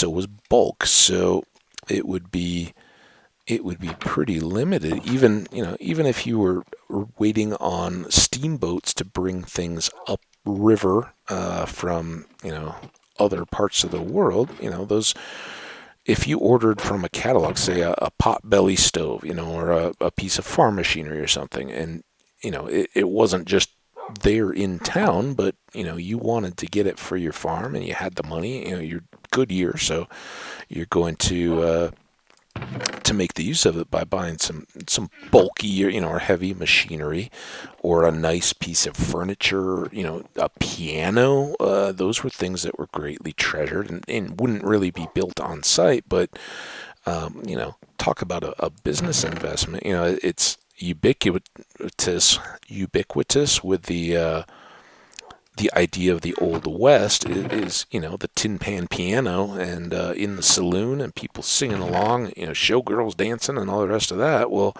was bulk. So it would be pretty limited. Even if you were waiting on steamboats to bring things up river from other parts of the world, those. If you ordered from a catalog, say a pot-belly stove, or a piece of farm machinery or something, and it wasn't just there in town, but you wanted to get it for your farm, and you had the money, your good year, so you're going to make the use of it by buying some bulky or heavy machinery, or a nice piece of furniture, a piano. Those were things that were greatly treasured and wouldn't really be built on site, but talk about a business investment. It's ubiquitous with the idea of the Old West is the tin pan piano, and in the saloon, and people singing along, showgirls dancing and all the rest of that. Well,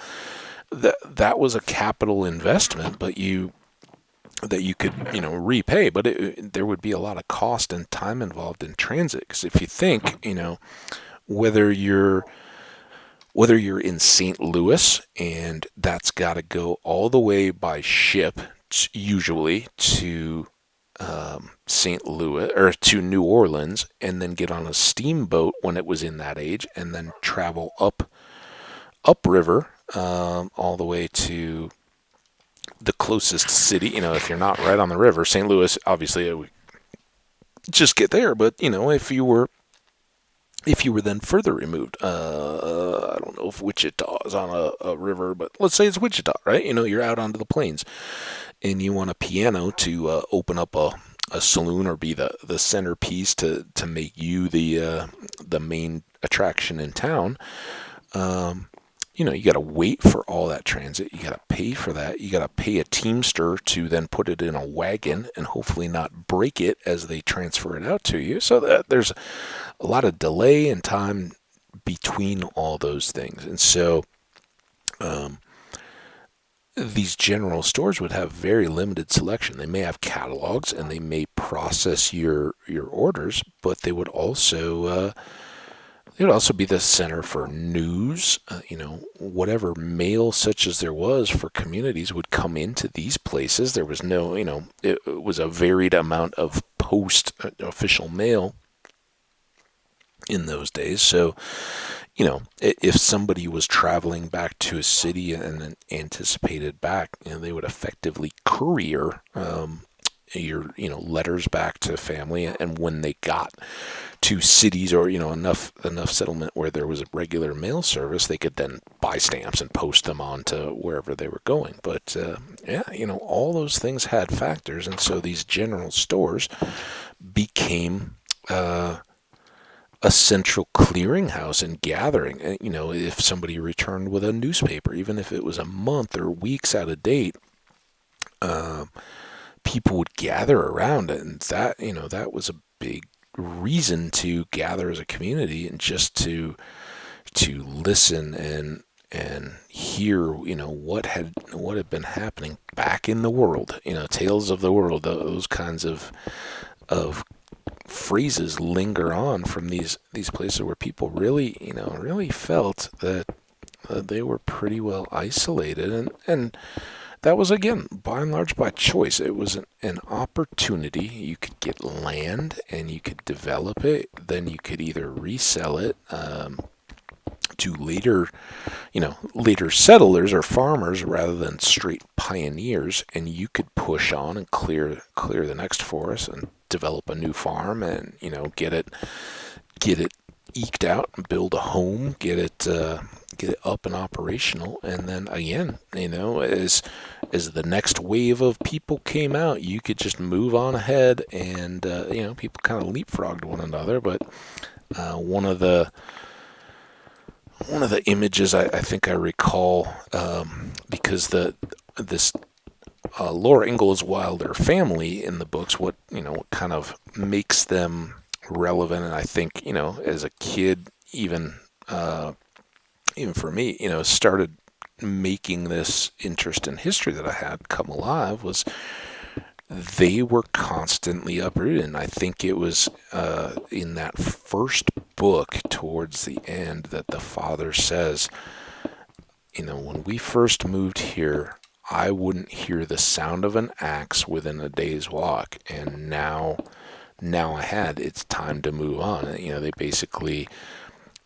that was a capital investment, but that you could repay, but there would be a lot of cost and time involved in transit. Because if you think whether you're in St. Louis, and that's got to go all the way by ship, usually to St. Louis or to New Orleans, and then get on a steamboat when it was in that age, and then travel upriver all the way to the closest city. If you're not right on the river, St. Louis, obviously, it would just get there. But if you were then further removed, I don't know if Wichita is on a river, but let's say it's Wichita, right? You're out onto the plains, and you want a piano to open up a saloon, or be the centerpiece to make you the main attraction in town. You got to wait for all that transit. You got to pay for that. You got to pay a teamster to then put it in a wagon and hopefully not break it as they transfer it out to you. So that there's a lot of delay and time between all those things. And so these general stores would have very limited selection. They may have catalogs, and they may process your orders, but they would also be the center for news. Whatever mail, such as there was for communities, would come into these places. There was no, it was a varied amount of post official mail in those days. So, if somebody was traveling back to a city and then anticipated back, they would effectively courier your letters back to family, and when they got to cities, or enough settlement where there was a regular mail service, they could then buy stamps and post them on to wherever they were going. But all those things had factors, and so these general stores became a central clearinghouse and gathering. If somebody returned with a newspaper, even if it was a month or weeks out of date, people would gather around it, and that that was a big reason to gather as a community and just to listen and hear what had been happening back in the world, tales of the world. Those kinds of phrases linger on from these places where people really felt that they were pretty well isolated, and that was, again, by and large by choice. It was an opportunity. You could get land and you could develop it. Then you could either resell it to later settlers or farmers rather than straight pioneers, and you could push on and clear the next forest and develop a new farm and get it eked out and build a home, get it up and operational. And then again, as the next wave of people came out, you could just move on ahead, and people kind of leapfrogged one another. But one of the images I think I recall, because this Laura Ingalls Wilder family in the books, what kind of makes them relevant, and I think as a kid, even for me, started making this interest in history that I had come alive, was they were constantly uprooted. And I think it was in that first book towards the end that the father says, when we first moved here, I wouldn't hear the sound of an axe within a day's walk, and now it's time to move on. They basically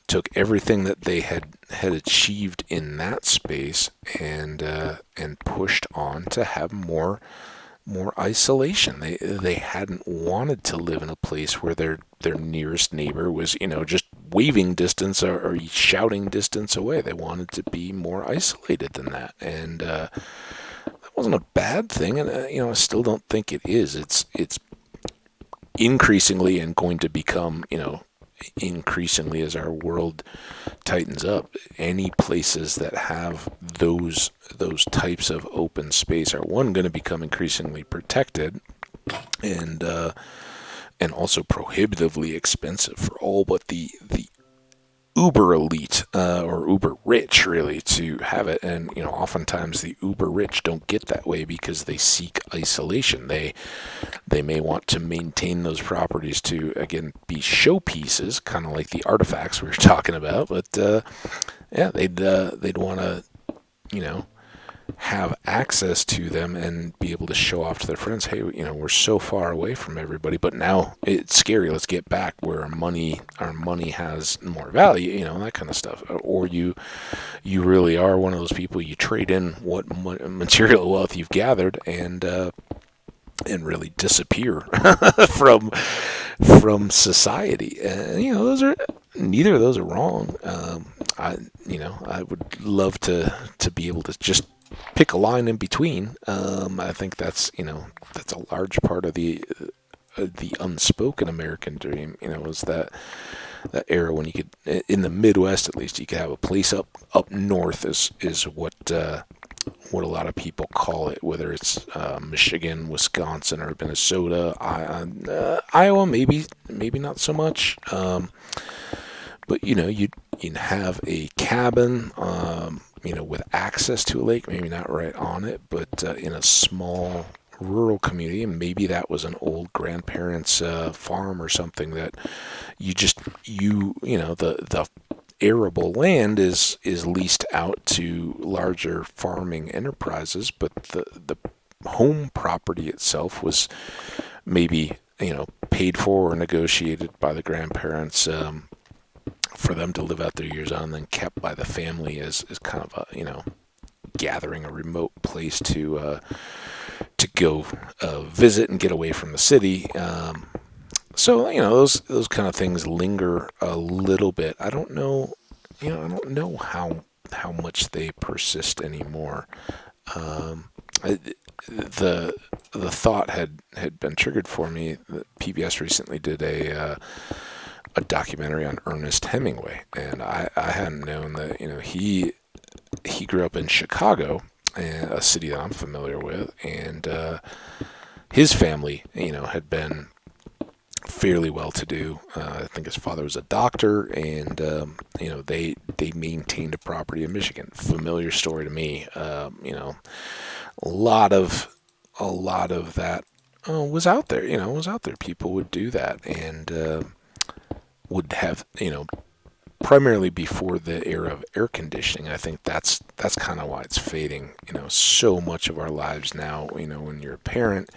took everything that they had achieved in that space and pushed on to have more isolation. They hadn't wanted to live in a place where their nearest neighbor was just waving distance or shouting distance away. They wanted to be more isolated than that, and that wasn't a bad thing. And I still don't think it is. It's increasingly and going to become increasingly as our world tightens up, any places that have those types of open space are going to become increasingly protected, and also prohibitively expensive for all but the uber elite or uber rich, really, to have it. And oftentimes the uber rich don't get that way because they seek isolation. They may want to maintain those properties to, again, be showpieces, kind of like the artifacts we were talking about. But they'd want to have access to them and be able to show off to their friends, hey, we're so far away from everybody, but now it's scary. Let's get back where our money has more value, that kind of stuff. Or you really are one of those people, you trade in what material wealth you've gathered and really disappear from society. And neither of those are wrong. I would love to be able to just pick a line in between. I think that's a large part of the unspoken American dream. Was that era when you could, in the Midwest at least, you could have a place up north is what a lot of people call it, whether it's Michigan, Wisconsin, or Minnesota, Iowa, maybe not so much. But you'd have a cabin, with access to a lake, maybe not right on it, but in a small rural community, and maybe that was an old grandparents' farm or something that the arable land is leased out to larger farming enterprises, but the home property itself was maybe paid for or negotiated by the grandparents for them to live out their years on, and then kept by the family as kind of a gathering, a remote place to go visit and get away from the city. So those kind of things linger a little bit. I don't know how much they persist anymore. The thought had been triggered for me that PBS recently did a documentary on Ernest Hemingway, and I hadn't known that he grew up in Chicago, a city that I'm familiar with, and his family, had been fairly well to do. I think his father was a doctor, and they maintained a property in Michigan. Familiar story to me. A lot of that was out there. Was out there. People would do that, and would have primarily before the era of air conditioning. I think that's kind of why it's fading. So much of our lives now. When you're a parent,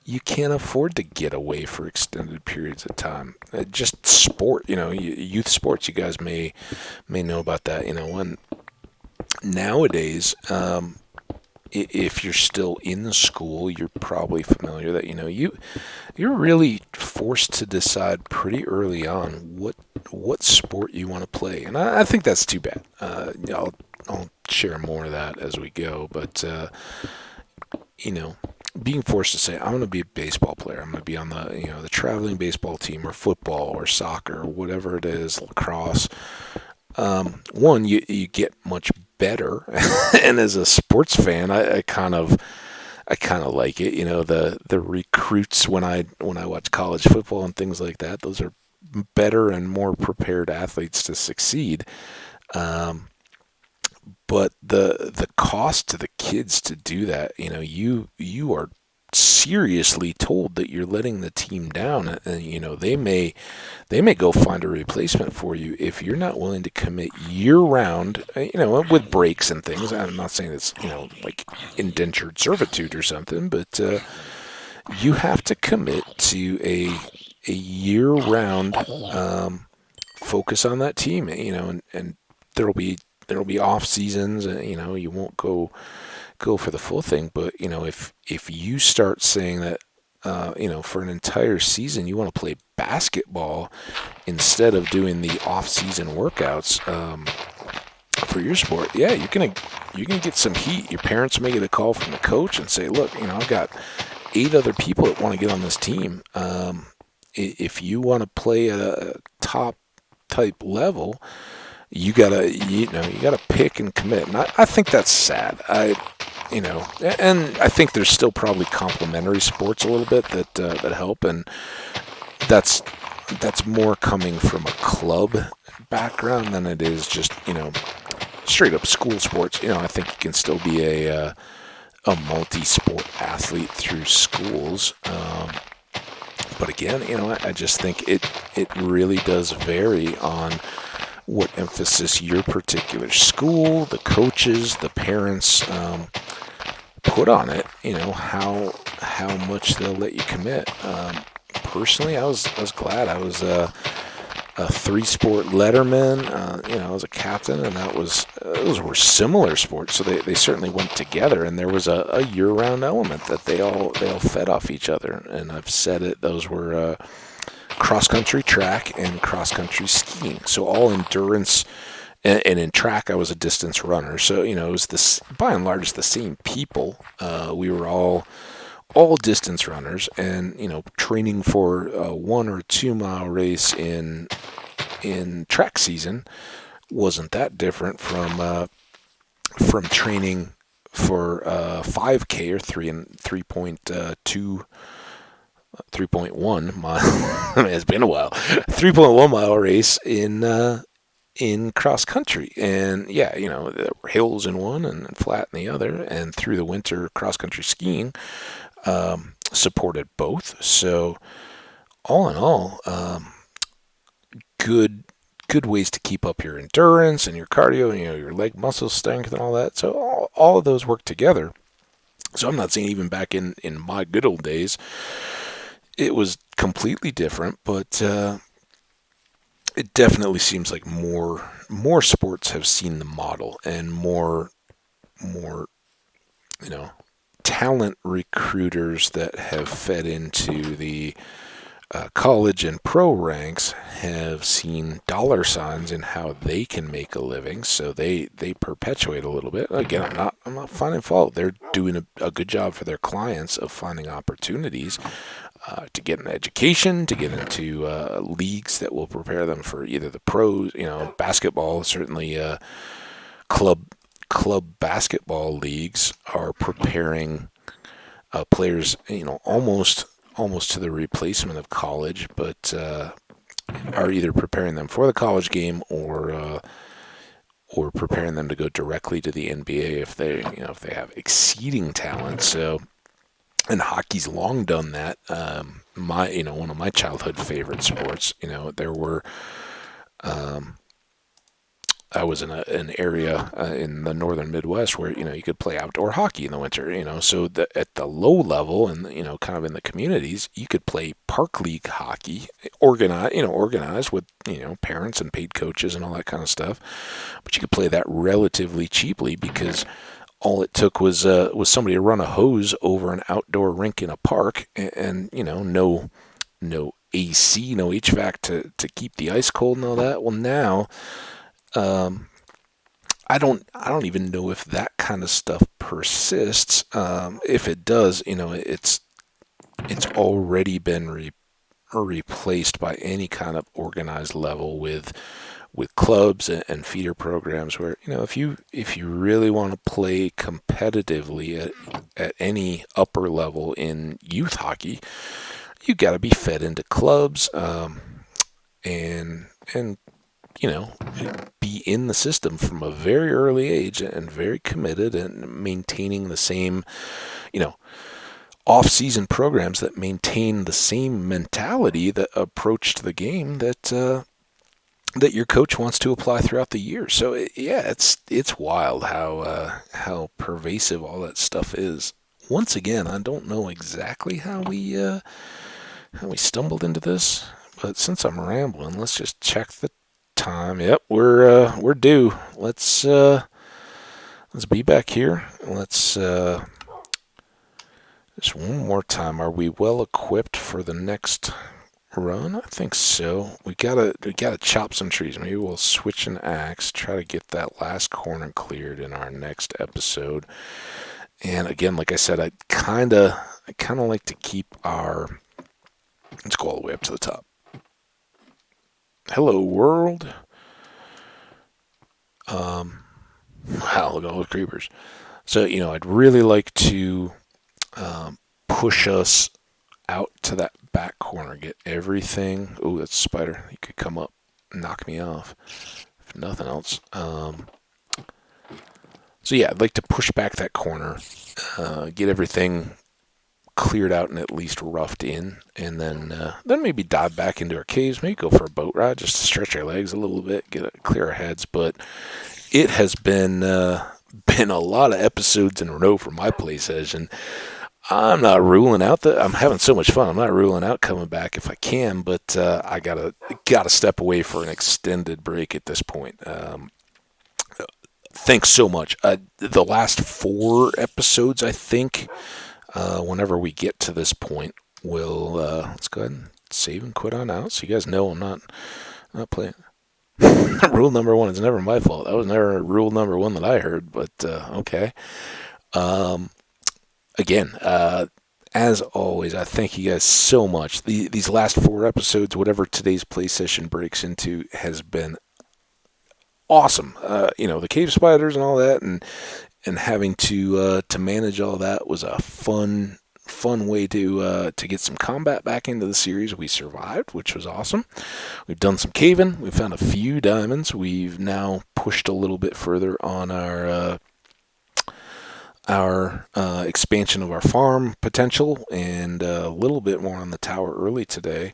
you can't afford to get away for extended periods of time. Just sport, youth sports. You guys may know about that. When nowadays, if you're still in school, you're probably familiar that you're really forced to decide pretty early on what sport you want to play, and I think that's too bad. I'll share more of that as we go, but being forced to say, I'm going to be a baseball player. I'm going to be on the traveling baseball team or football or soccer or whatever it is, lacrosse. One, you get much better, and as a sports fan, I kind of like it. The recruits when I watch college football and things like that, those are better and more prepared athletes to succeed. But the cost to the kids to do that, you are seriously told that you're letting the team down, and they may go find a replacement for you if you're not willing to commit year round, with breaks and things. I'm not saying it's like indentured servitude or something, but you have to commit to a year round focus on that team, and there'll be off seasons, and you won't go for the full thing. But if you start saying that for an entire season you want to play basketball instead of doing the off season workouts for your sport, yeah, you're gonna get some heat. Your parents may get a call from the coach and say, look, I've got 8 other people that want to get on this team. If you want to play at a top type level, you gotta pick and commit. And I think that's sad. And I think there's still probably complementary sports a little bit that help, and that's more coming from a club background than it is just straight up school sports. I think you can still be a multi-sport athlete through schools. But again, I just think it really does vary on what emphasis your particular school, the coaches, the parents put on it. How much they'll let you commit. Personally, I was glad I was a 3-sport letterman. I was a captain, and those were similar sports, so they certainly went together. And there was a year-round element that they all fed off each other. And I've said it; those were cross-country track and cross-country skiing. So all endurance, and in track I was a distance runner. So it was by and large the same people. We were all distance runners, and training for a 1 or 2 mile race in track season wasn't that different from training for 5K or 3.1 mile. It's been a while. 3.1 mile race in cross country, and yeah, there were hills in one and flat in the other, and through the winter cross country skiing supported both. So all in all, good ways to keep up your endurance and your cardio, and your leg muscle strength and all that. So all of those work together. So I'm not saying even back in my good old days it was completely different, but it definitely seems like more sports have seen the model, and more talent recruiters that have fed into the college and pro ranks have seen dollar signs in how they can make a living, so they perpetuate a little bit. Again, I'm not finding fault. They're doing a good job for their clients of finding opportunities to get an education, to get into leagues that will prepare them for either the pros. Basketball, certainly club basketball leagues are preparing players, almost to the replacement of college, but are either preparing them for the college game or preparing them to go directly to the NBA if they have exceeding talent. So, and hockey's long done that. One of my childhood favorite sports. There were. I was in an area in the northern Midwest where you could play outdoor hockey in the winter. So at the low level and kind of in the communities, you could play park league hockey, organized with parents and paid coaches and all that kind of stuff. But you could play that relatively cheaply because all it took was somebody to run a hose over an outdoor rink in a park, and no AC, no HVAC to keep the ice cold and all that. Well, now I don't even know if that kind of stuff persists. If it does, it's already been replaced by any kind of organized level with clubs and feeder programs where if you really want to play competitively at any upper level in youth hockey, you got to be fed into clubs and be in the system from a very early age and very committed and maintaining the same off-season programs that maintain the same mentality, that approach to the game that your coach wants to apply throughout the year. So it's wild how pervasive all that stuff is. Once again, I don't know exactly how we stumbled into this, but since I'm rambling, let's just check the time. Yep, we're due. Let's be back here. Let's just one more time. Are we well equipped for the next run? I think so. We gotta chop some trees. Maybe we'll switch an axe, try to get that last corner cleared in our next episode. And again, like I said, I kind of like to keep our. Let's go all the way up to the top. Hello, world. Wow, look at all the creepers. So, I'd really like to push us out to that back corner, get everything. Oh, that's a spider. He could come up and knock me off, if nothing else. So, yeah, I'd like to push back that corner, get everything cleared out and at least roughed in, and then maybe dive back into our caves, maybe go for a boat ride just to stretch our legs a little bit, clear our heads. But it has been a lot of episodes in a row for my play session. I'm not ruling out that I'm having so much fun. I'm not ruling out coming back if I can, but I gotta step away for an extended break at this point. Thanks so much. The last 4 episodes, I think. Whenever we get to this point, we'll let's go ahead and save and quit on out. So you guys know I'm not playing. Rule number 1 is never my fault. That was never rule number 1 that I heard, but okay. Again, as always, I thank you guys so much. These last 4 episodes, whatever today's play session breaks into, has been awesome. The cave spiders and all that, and having to manage all that was a fun way to get some combat back into the series. We survived, which was awesome. We've done some caving. We found a few diamonds. We've now pushed a little bit further on our expansion of our farm potential, and a little bit more on the tower early today.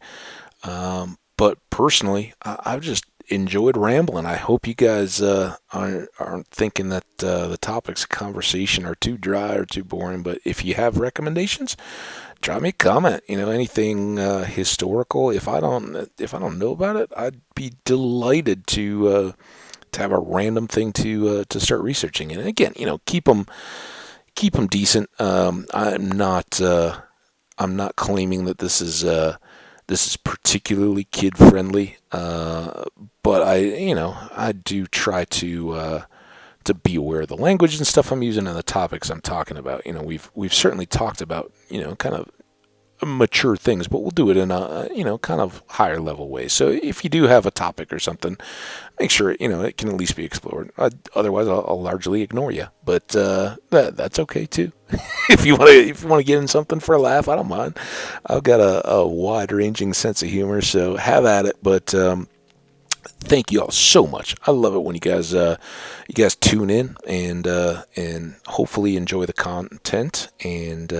But personally, I've just enjoyed rambling. I hope you guys aren't thinking that the topics of conversation are too dry or too boring. But if you have recommendations, drop me a comment. Anything historical. If I don't know about it, I'd be delighted to have a random thing to start researching. And again, keep them decent. I'm not claiming that this is particularly kid friendly, but I do try to be aware of the language and stuff I'm using and the topics I'm talking about. We've certainly talked about kind of mature things, but we'll do it in a kind of higher level way. So if you do have a topic or something, make sure it can at least be explored. Otherwise, I'll largely ignore you. But that's okay too. If you want to get in something for a laugh, I don't mind. I've got a wide ranging sense of humor, so have at it. But thank you all so much. I love it when you guys tune in and hopefully enjoy the content. And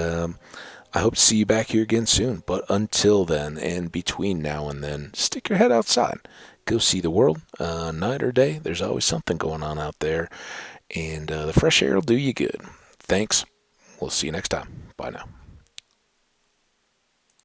I hope to see you back here again soon. But until then, and between now and then, stick your head outside. Go see the world, night or day. There's always something going on out there, and the fresh air will do you good. Thanks. We'll see you next time. Bye now.